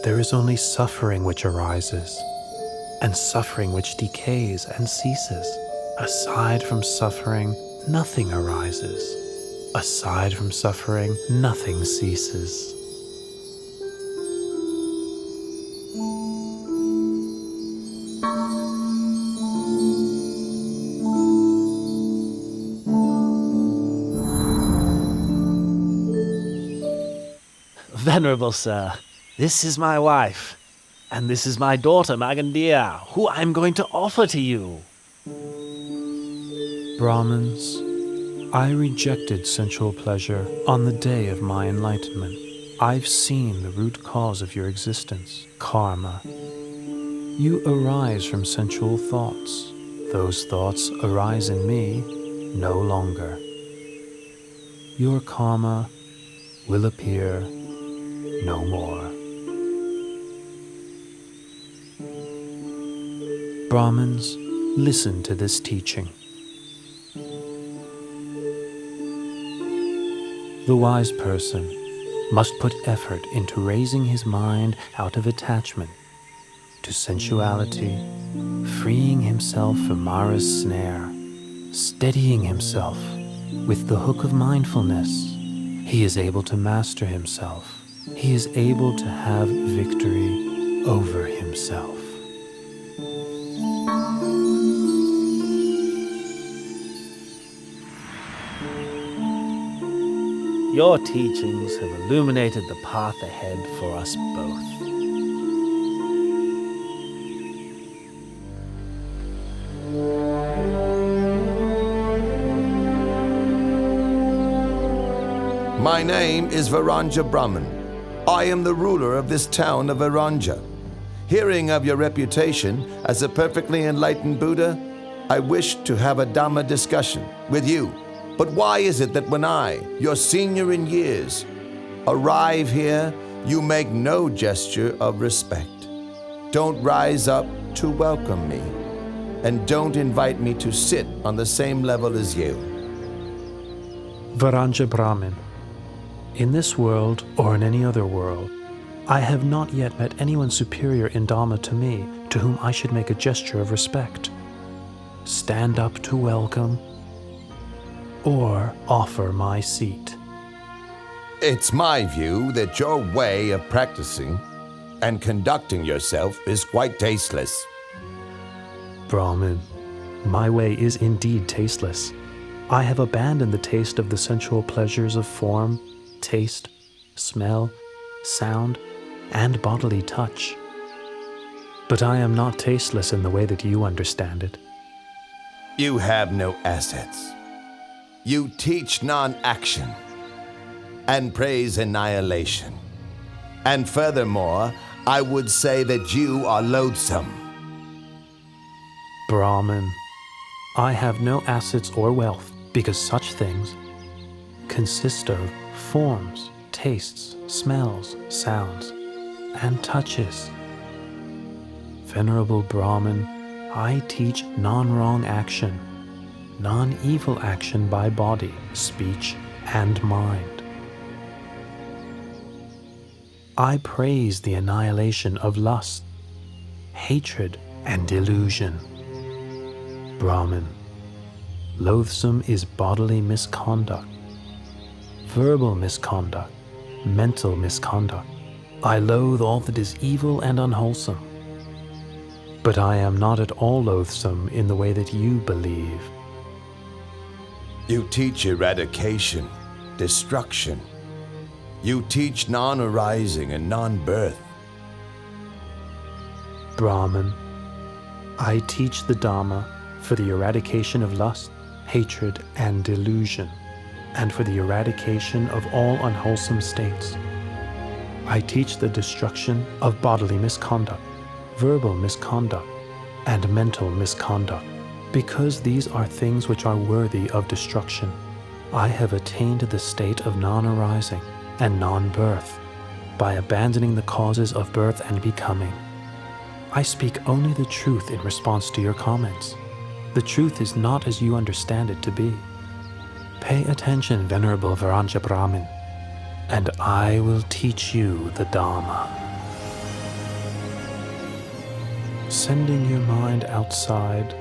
There is only suffering which arises, and suffering which decays and ceases. Aside from suffering, nothing arises. Aside from suffering, nothing ceases. Venerable Sir, this is my wife, and this is my daughter Magandia, who I'm going to offer to you. Brahmins, I rejected sensual pleasure on the day of my enlightenment. I've seen the root cause of your existence, karma. You arise from sensual thoughts. Those thoughts arise in me no longer. Your karma will appear no more. Brahmins, listen to this teaching. The wise person must put effort into raising his mind out of attachment to sensuality, freeing himself from Mara's snare, steadying himself with the hook of mindfulness, he is able to master himself. He is able to have victory over himself. Your teachings have illuminated the path ahead for us both. My name is Varanja Brahman. I am the ruler of this town of Varanja. Hearing of your reputation as a perfectly enlightened Buddha, I wish to have a Dhamma discussion with you. But why is it that when I, your senior in years, arrive here, you make no gesture of respect? Don't rise up to welcome me, and don't invite me to sit on the same level as you. Varanja Brahmin, in this world or in any other world, I have not yet met anyone superior in Dhamma to me to whom I should make a gesture of respect, stand up to welcome, or offer my seat. It's my view that your way of practicing and conducting yourself is quite tasteless. Brahmin, my way is indeed tasteless. I have abandoned the taste of the sensual pleasures of form, taste, smell, sound, and bodily touch. But I am not tasteless in the way that you understand it. You have no assets. You teach non-action and praise annihilation. And furthermore, I would say that you are loathsome. Brahmin, I have no assets or wealth because such things consist of forms, tastes, smells, sounds, and touches. Venerable Brahmin, I teach non-wrong action, non-evil action by body, speech, and mind. I praise the annihilation of lust, hatred, and delusion. Brahmin, loathsome is bodily misconduct, verbal misconduct, mental misconduct. I loathe all that is evil and unwholesome. But I am not at all loathsome in the way that you believe. You teach eradication, destruction. You teach non-arising and non-birth. Brahman, I teach the Dhamma for the eradication of lust, hatred, and delusion, and for the eradication of all unwholesome states. I teach the destruction of bodily misconduct, verbal misconduct, and mental misconduct. Because these are things which are worthy of destruction, I have attained the state of non-arising and non-birth by abandoning the causes of birth and becoming. I speak only the truth in response to your comments. The truth is not as you understand it to be. Pay attention, Venerable Varanja Brahmin, and I will teach you the Dhamma. Sending your mind outside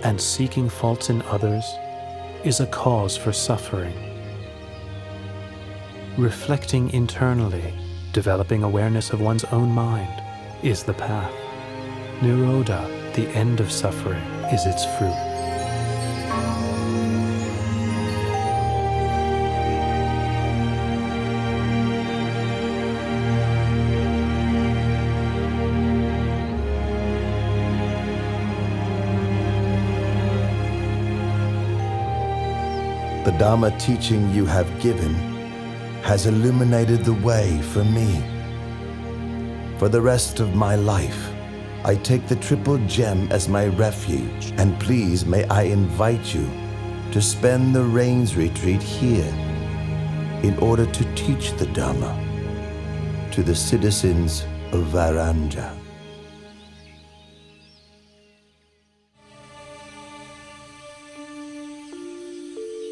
and seeking faults in others is a cause for suffering. Reflecting internally, developing awareness of one's own mind, is the path. Nirodha, the end of suffering, is its fruit. The Dhamma teaching you have given has illuminated the way for me. For the rest of my life, I take the Triple Gem as my refuge, and please may I invite you to spend the Rains Retreat here in order to teach the Dhamma to the citizens of Varanja.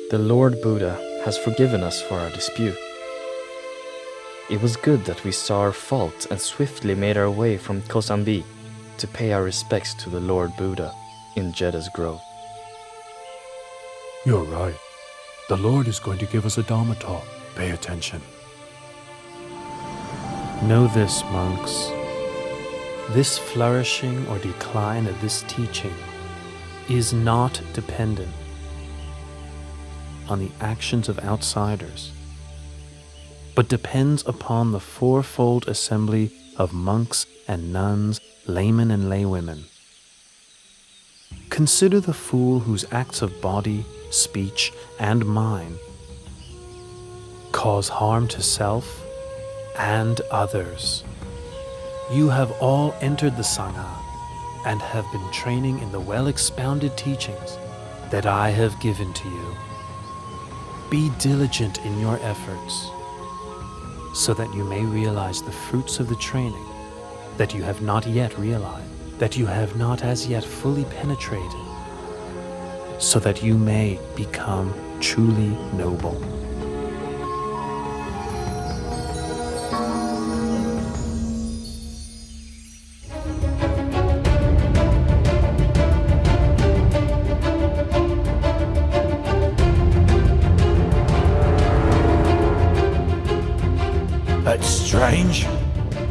The Lord Buddha has forgiven us for our dispute. It was good that we saw our fault and swiftly made our way from Kosambi to pay our respects to the Lord Buddha in Jedah's grove. You're right. The Lord is going to give us a Dhamma talk. Pay attention. Know this, monks. This flourishing or decline of this teaching is not dependent on the actions of outsiders, but depends upon the fourfold assembly of monks and nuns, laymen and laywomen. Consider the fool whose acts of body, speech, and mind cause harm to self and others. You have all entered the Sangha and have been training in the well-expounded teachings that I have given to you. Be diligent in your efforts so that you may realize the fruits of the training that you have not yet realized, that you have not as yet fully penetrated, so that you may become truly noble. That's strange.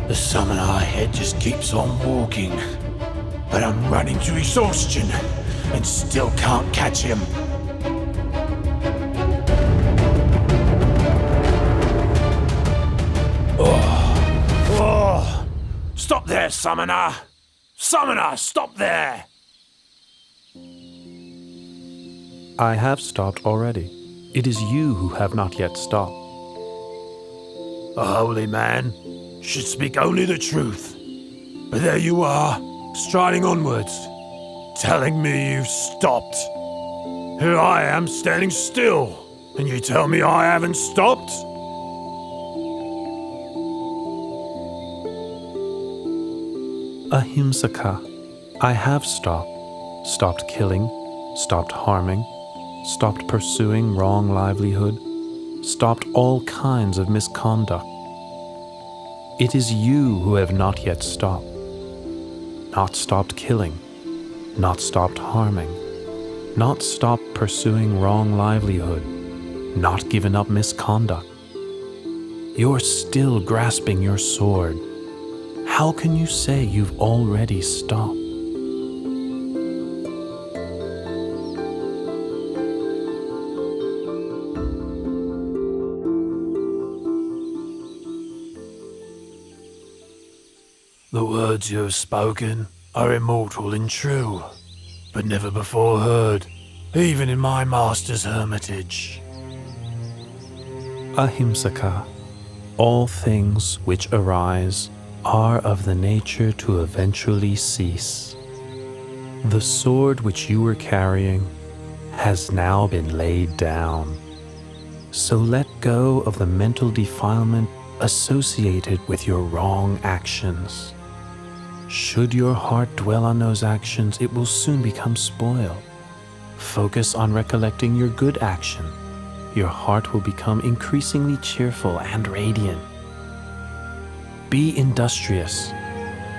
The summoner ahead just keeps on walking. But I'm running to exhaustion and still can't catch him. Oh. Stop there, summoner! Summoner, stop there! I have stopped already. It is you who have not yet stopped. A holy man should speak only the truth. But there you are, striding onwards, telling me you've stopped. Here I am standing still, and you tell me I haven't stopped? Ahimsaka, I have stopped. Stopped killing, stopped harming, stopped pursuing wrong livelihood, stopped all kinds of misconduct. It is you who have not yet stopped. Not stopped killing, not stopped harming, not stopped pursuing wrong livelihood, not given up misconduct. You're still grasping your sword. How can you say you've already stopped? The words you have spoken are immortal and true, but never before heard, even in my master's hermitage. Ahimsaka, all things which arise are of the nature to eventually cease. The sword which you were carrying has now been laid down. So let go of the mental defilement associated with your wrong actions. Should your heart dwell on those actions, it will soon become spoiled. Focus on recollecting your good action. Your heart will become increasingly cheerful and radiant. Be industrious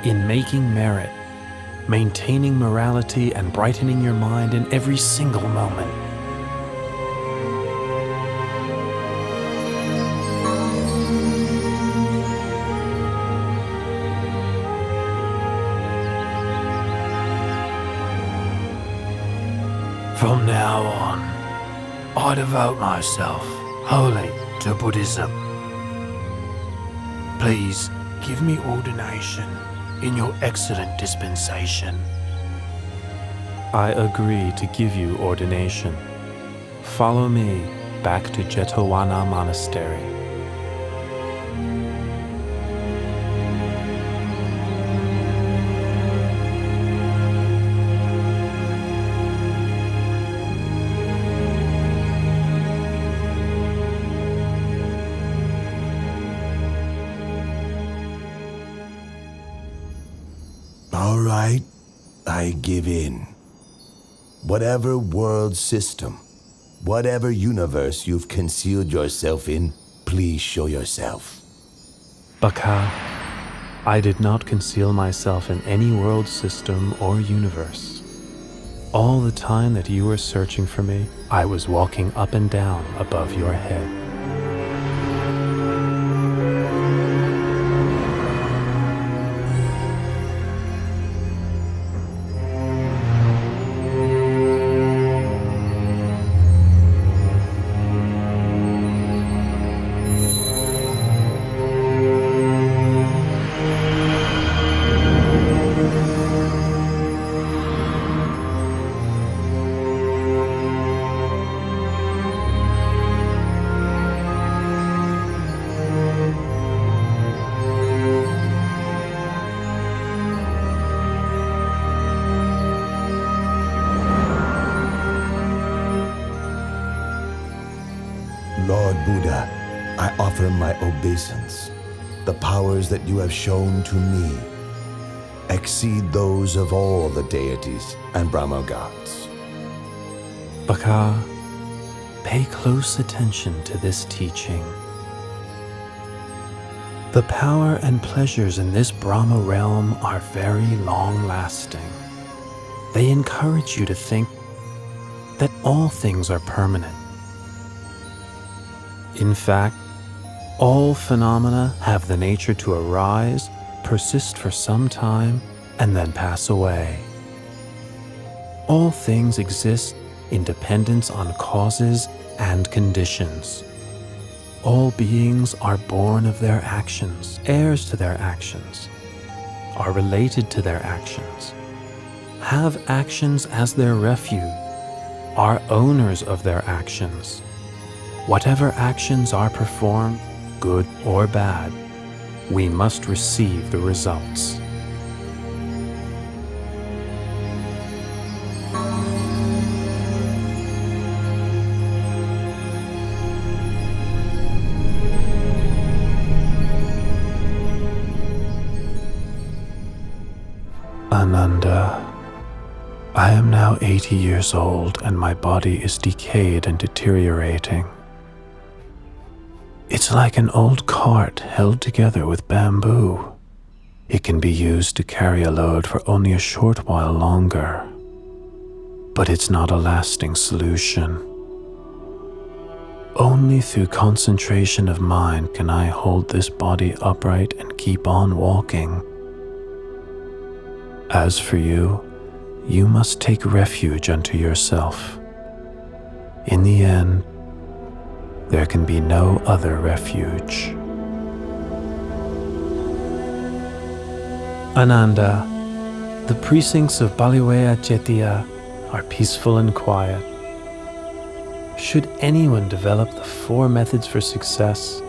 in making merit, maintaining morality, and brightening your mind in every single moment. From now on, I devote myself wholly to Buddhism. Please give me ordination in your excellent dispensation. I agree to give you ordination. Follow me back to Jetavana Monastery. All right, I give in. Whatever world system, whatever universe you've concealed yourself in, please show yourself. Baka, I did not conceal myself in any world system or universe. All the time that you were searching for me, I was walking up and down above your head. Lord Buddha, I offer my obeisance. The powers that you have shown to me exceed those of all the deities and Brahma gods. Baka, pay close attention to this teaching. The power and pleasures in this Brahma realm are very long-lasting. They encourage you to think that all things are permanent. In fact, all phenomena have the nature to arise, persist for some time, and then pass away. All things exist in dependence on causes and conditions. All beings are born of their actions, heirs to their actions, are related to their actions, have actions as their refuge, are owners of their actions. Whatever actions are performed, good or bad, we must receive the results. Ananda, I am now 80 years old and my body is decayed and deteriorating. It's like an old cart held together with bamboo. It can be used to carry a load for only a short while longer, but it's not a lasting solution. Only through concentration of mind can I hold this body upright and keep on walking. As for you, you must take refuge unto yourself. In the end, there can be no other refuge. Ananda, the precincts of Baliwea Chetya are peaceful and quiet. Should anyone develop the 4 methods for success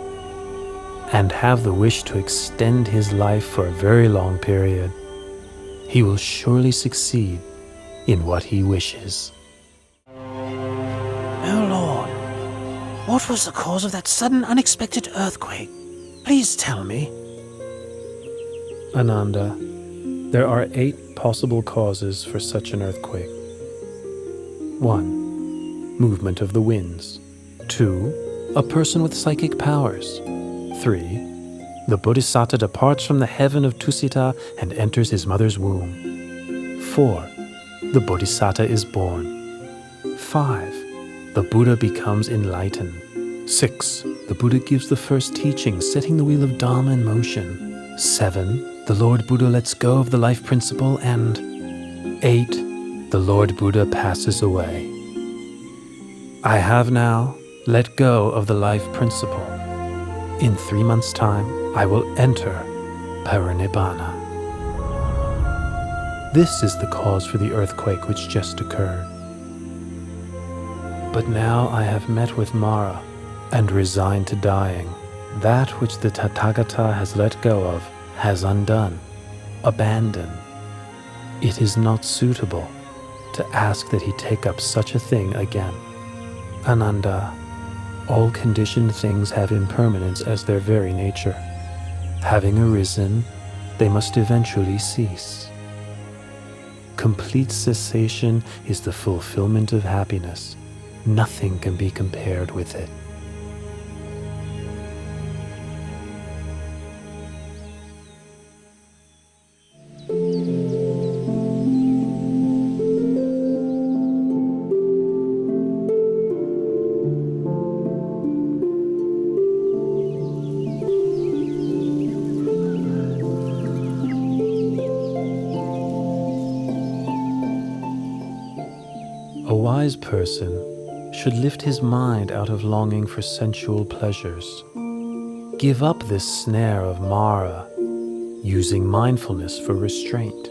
and have the wish to extend his life for a very long period, he will surely succeed in what he wishes. Oh Lord, what was the cause of that sudden unexpected earthquake? Please tell me. Ananda, there are 8 possible causes for such an earthquake. 1. Movement of the winds. 2. A person with psychic powers. 3. The Bodhisattva departs from the heaven of Tusita and enters his mother's womb. 4. The Bodhisattva is born. 5. The Buddha becomes enlightened. 6. The Buddha gives the first teaching, setting the wheel of Dhamma in motion. 7. The Lord Buddha lets go of the life principle. And 8. The Lord Buddha passes away. I have now let go of the life principle. In 3 months' time, I will enter Parinibbana. This is the cause for the earthquake which just occurred. But now I have met with Mara and resigned to dying. That which the Tathagata has let go of has undone, abandoned. It is not suitable to ask that he take up such a thing again. Ananda, all conditioned things have impermanence as their very nature. Having arisen, they must eventually cease. Complete cessation is the fulfillment of happiness. Nothing can be compared with it. wise person should lift his mind out of longing for sensual pleasures. Give up this snare of Mara, using mindfulness for restraint.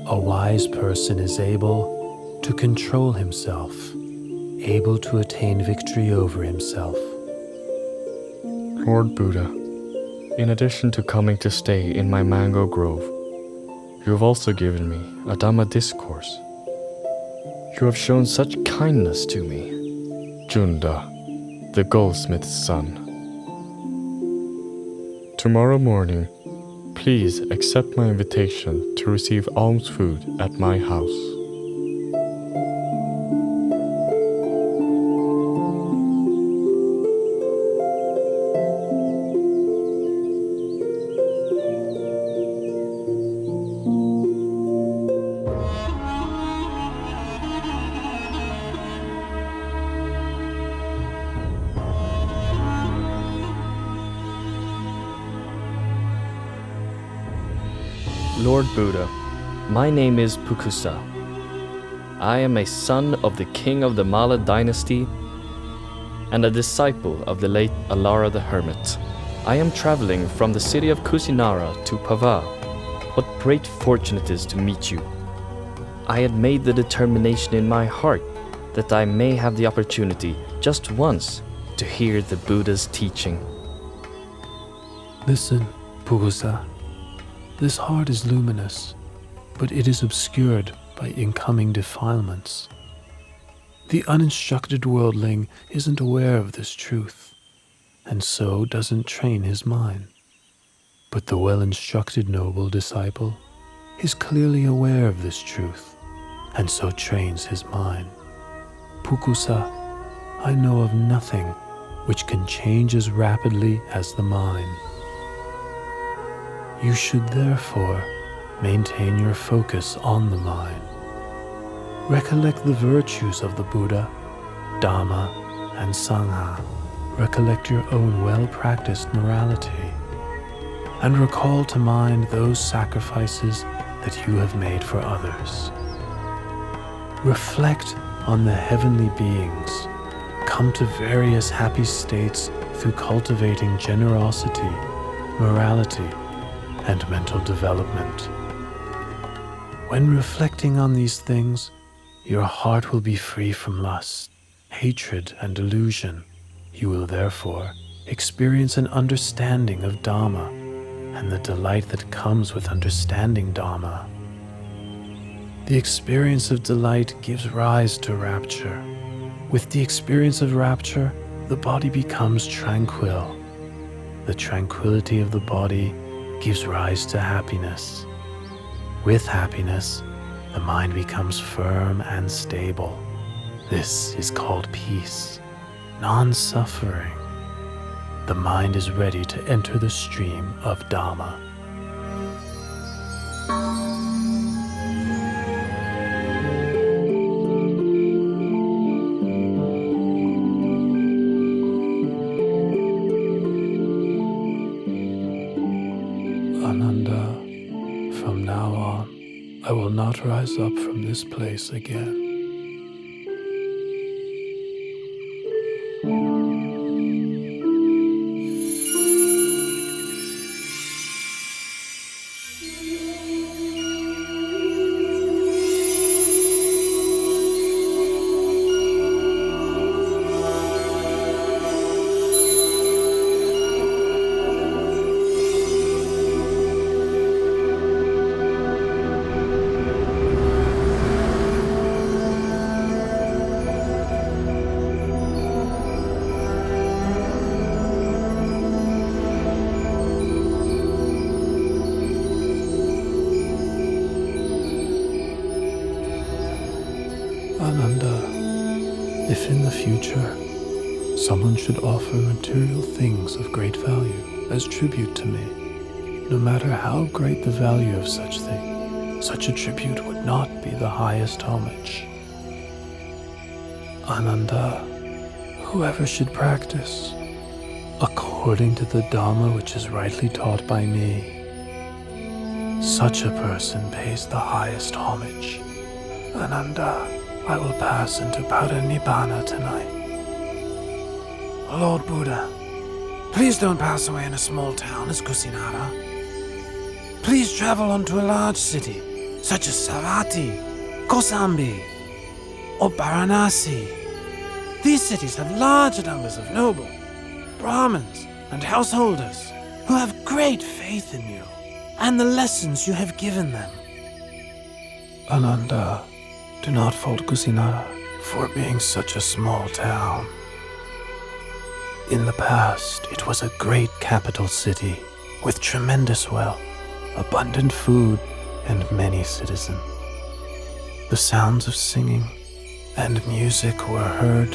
A wise person is able to control himself, able to attain victory over himself. Lord Buddha, in addition to coming to stay in my mango grove, you have also given me a Dhamma discourse. You have shown such kindness to me, Junda, the goldsmith's son. Tomorrow morning, please accept my invitation to receive alms food at my house. Lord Buddha, my name is Pukusa. I am a son of the king of the Mala dynasty and a disciple of the late Alara the Hermit. I am traveling from the city of Kusinara to Pava. What great fortune it is to meet you. I had made the determination in my heart that I may have the opportunity just once to hear the Buddha's teaching. Listen, Pukusa. This heart is luminous, but it is obscured by incoming defilements. The uninstructed worldling isn't aware of this truth, and so doesn't train his mind. But the well-instructed noble disciple is clearly aware of this truth, and so trains his mind. Pukusa, I know of nothing which can change as rapidly as the mind. You should therefore maintain your focus on the mind. Recollect the virtues of the Buddha, Dhamma, and Sangha. Recollect your own well-practiced morality. And recall to mind those sacrifices that you have made for others. Reflect on the heavenly beings, come to various happy states through cultivating generosity, morality, and mental development. When reflecting on these things, your heart will be free from lust, hatred, and delusion. You will therefore experience an understanding of Dhamma and the delight that comes with understanding Dhamma. The experience of delight gives rise to rapture. With the experience of rapture, the body becomes tranquil. The tranquility of the body gives rise to happiness. With happiness, the mind becomes firm and stable. This is called peace, non-suffering. The mind is ready to enter the stream of Dhamma. Ananda, from now on, I will not rise up from this place again. Ananda, if in the future someone should offer material things of great value as tribute to me, no matter how great the value of such thing, such a tribute would not be the highest homage. Ananda, whoever should practice according to the Dhamma which is rightly taught by me, such a person pays the highest homage. Ananda, I will pass into Parinibbana tonight. Lord Buddha, please don't pass away in a small town as Kusinara. Please travel on to a large city, such as Savatthi, Kosambi, or Varanasi. These cities have large numbers of noble, Brahmins, and householders who have great faith in you and the lessons you have given them. Ananda, do not fault Kusinara for being such a small town. In the past, it was a great capital city with tremendous wealth, abundant food, and many citizens. The sounds of singing and music were heard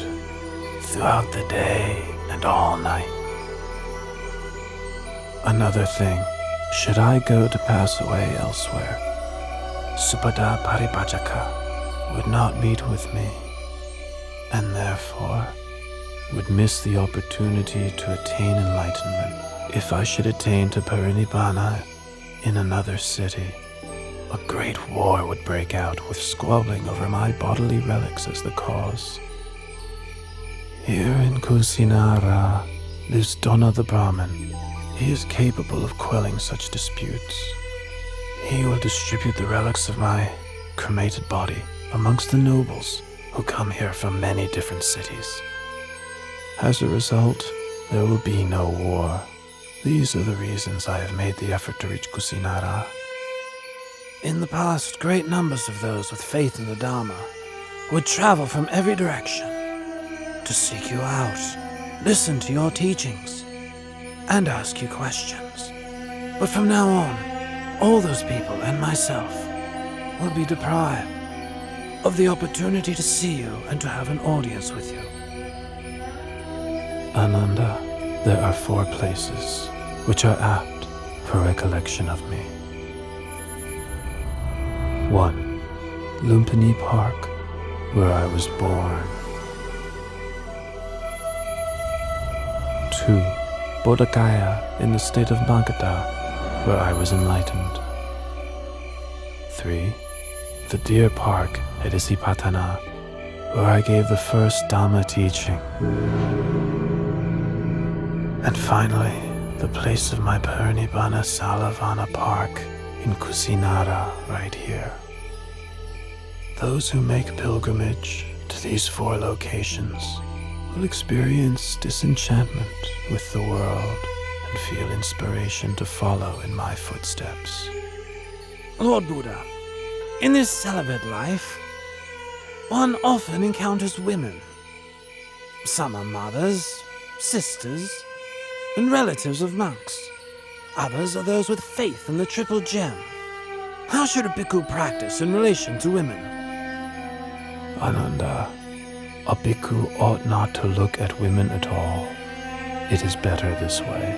throughout the day and all night. Another thing, should I go to pass away elsewhere, Supada Paripajaka would not meet with me, and therefore would miss the opportunity to attain enlightenment. If I should attain to Parinibbana in another city, a great war would break out with squabbling over my bodily relics as the cause. Here in Kusinara lives Donna the Brahmin. He is capable of quelling such disputes. He will distribute the relics of my cremated body amongst the nobles who come here from many different cities. As a result, there will be no war. These are the reasons I have made the effort to reach Kusinara. In the past, great numbers of those with faith in the Dhamma would travel from every direction to seek you out, listen to your teachings, and ask you questions. But from now on, all those people and myself will be deprived of the opportunity to see you and to have an audience with you. Ananda, there are 4 places which are apt for recollection of me. 1. Lumpini Park, where I was born. 2. Bodhgaya in the state of Magadha, where I was enlightened. 3. The Deer Park at Isipatana, where I gave the first Dhamma teaching. And finally, the place of my Parinibbana Salavana Park in Kusinara, right here. Those who make pilgrimage to these 4 locations will experience disenchantment with the world and feel inspiration to follow in my footsteps. Lord Buddha, in this celibate life, one often encounters women. Some are mothers, sisters, and relatives of monks. Others are those with faith in the triple gem. How should a bhikkhu practice in relation to women? Ananda, a bhikkhu ought not to look at women at all. It is better this way.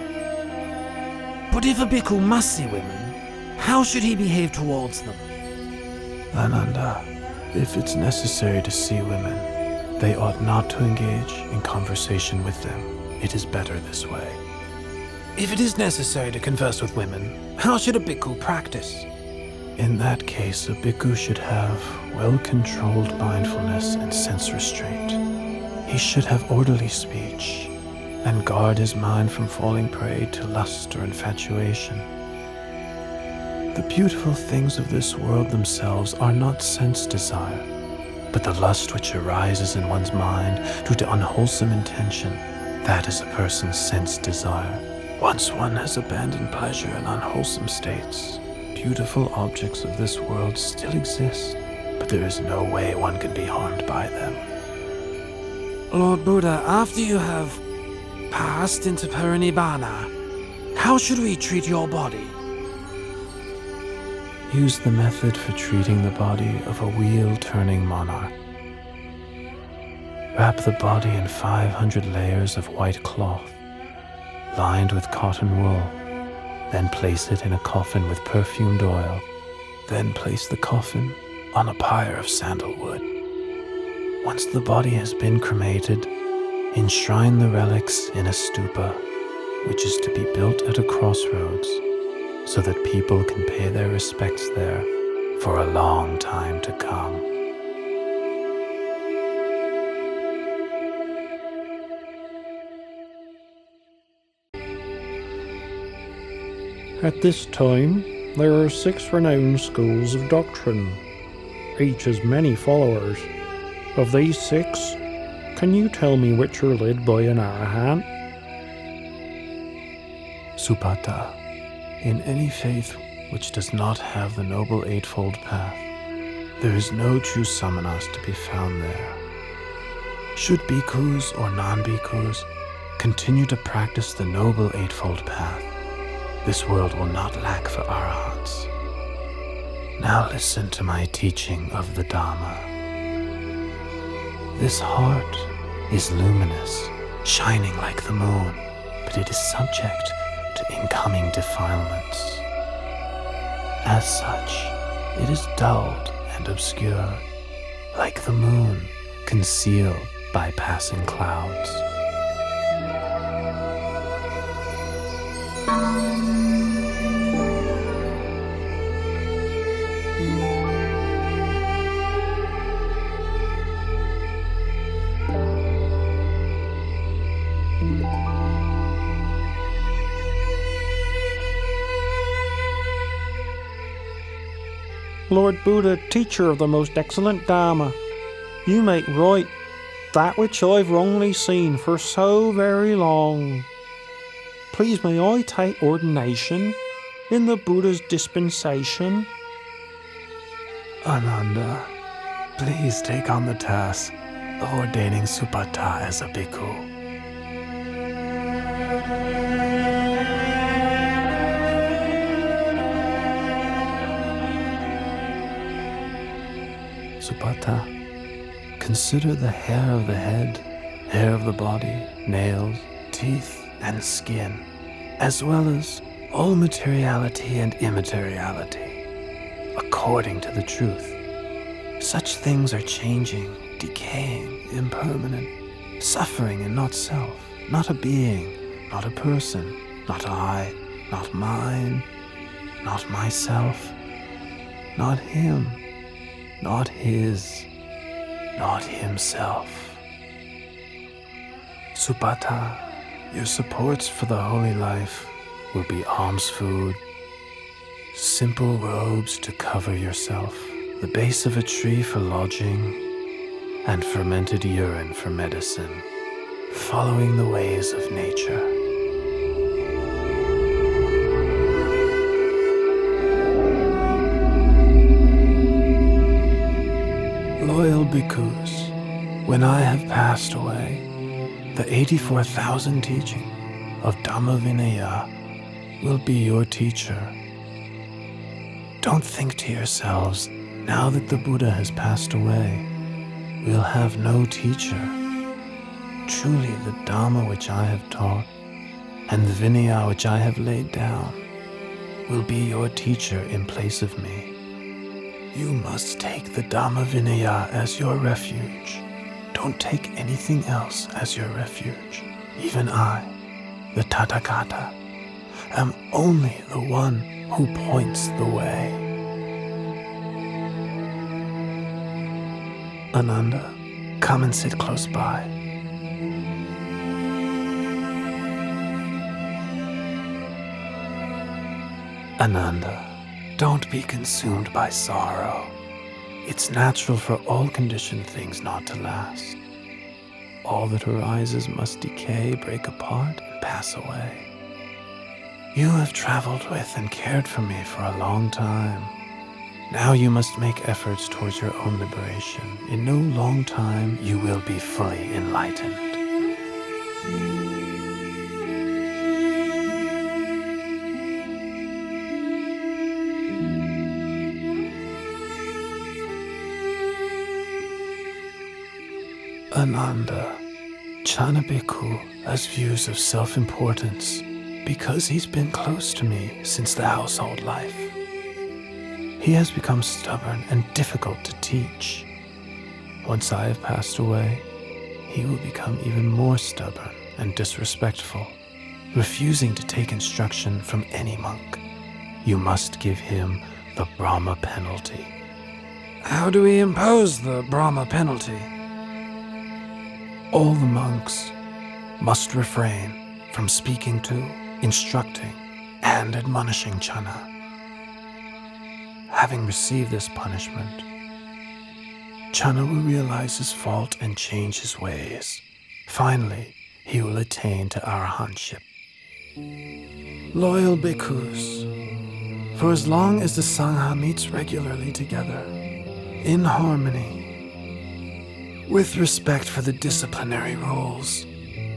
But if a bhikkhu must see women, how should he behave towards them? Ananda, if it's necessary to see women, they ought not to engage in conversation with them. It is better this way. If it is necessary to converse with women, how should a bhikkhu practice? In that case, a bhikkhu should have well-controlled mindfulness and sense restraint. He should have orderly speech and guard his mind from falling prey to lust or infatuation. The beautiful things of this world themselves are not sense desire, but the lust which arises in one's mind due to unwholesome intention, that is a person's sense desire. Once one has abandoned pleasure in unwholesome states, beautiful objects of this world still exist, but there is no way one can be harmed by them. Lord Buddha, after you have passed into Parinibbana, how should we treat your body? Use the method for treating the body of a wheel-turning monarch. Wrap the body in 500 layers of white cloth, lined with cotton wool. Then place it in a coffin with perfumed oil. Then place the coffin on a pyre of sandalwood. Once the body has been cremated, enshrine the relics in a stupa, which is to be built at a crossroads, so that people can pay their respects there for a long time to come. At this time, there are 6 renowned schools of doctrine. Each has many followers. Of these 6, can you tell me which are led by an arahant? Supata, in any faith which does not have the Noble Eightfold Path, there is no true samanas to be found there. Should bhikkhus or non-bhikkhus continue to practice the Noble Eightfold Path, this world will not lack for arahants. Now listen to my teaching of the Dhamma. This heart is luminous, shining like the moon, but it is subject to incoming defilements. As such, it is dulled and obscured, like the moon concealed by passing clouds. Lord Buddha, teacher of the most excellent Dhamma, you make right that which I've wrongly seen for so very long. Please may I take ordination in the Buddha's dispensation? Ananda, please take on the task of ordaining Supata as a bhikkhu. Supata, consider the hair of the head, hair of the body, nails, teeth, and skin, as well as all materiality and immateriality, according to the truth. Such things are changing, decaying, impermanent, suffering and not self, not a being, not a person, not I, not mine, not myself, not him, not his, not himself. Supata, your supports for the holy life will be alms food, simple robes to cover yourself, the base of a tree for lodging, and fermented urine for medicine, following the ways of nature. Loyal bhikkhus, when I have passed away, the 84,000 teaching of Dhamma Vinaya will be your teacher. Don't think to yourselves, now that the Buddha has passed away, we'll have no teacher. Truly the Dhamma which I have taught and the Vinaya which I have laid down will be your teacher in place of me. You must take the Dhamma Vinaya as your refuge. Don't take anything else as your refuge. Even I, the Tathagata, am only the one who points the way. Ananda, come and sit close by. Ananda, don't be consumed by sorrow. It's natural for all conditioned things not to last. All that arises must decay, break apart, and pass away. You have traveled with and cared for me for a long time. Now you must make efforts towards your own liberation. In no long time, you will be fully enlightened. Ananda, Chanabhikkhu has views of self-importance because he's been close to me since the household life. He has become stubborn and difficult to teach. Once I have passed away, he will become even more stubborn and disrespectful, refusing to take instruction from any monk. You must give him the Brahma penalty. How do we impose the Brahma penalty? All the monks must refrain from speaking to, instructing, and admonishing Channa. Having received this punishment, Channa will realize his fault and change his ways. Finally, he will attain to arahantship. Loyal bhikkhus, for as long as the Sangha meets regularly together, in harmony, with respect for the disciplinary rules,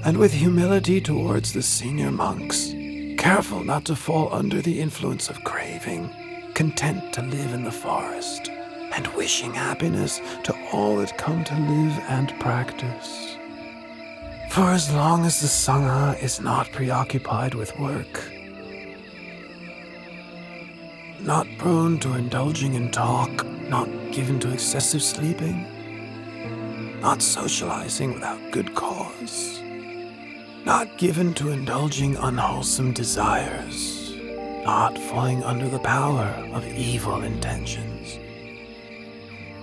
and with humility towards the senior monks, careful not to fall under the influence of craving, content to live in the forest, and wishing happiness to all that come to live and practice. For as long as the Sangha is not preoccupied with work, not prone to indulging in talk, not given to excessive sleeping, not socializing without good cause, not given to indulging unwholesome desires, not falling under the power of evil intentions,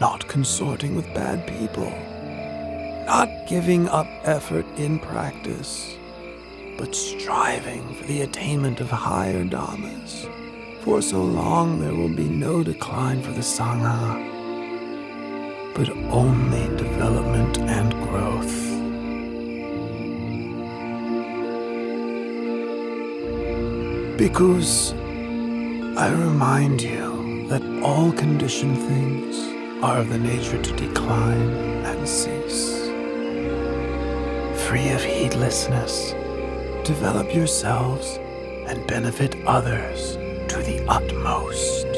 not consorting with bad people, not giving up effort in practice, but striving for the attainment of higher dhammas. For so long there will be no decline for the Sangha, but only development and growth. Bhikkhus, I remind you that all conditioned things are of the nature to decline and cease. Free of heedlessness, develop yourselves and benefit others to the utmost.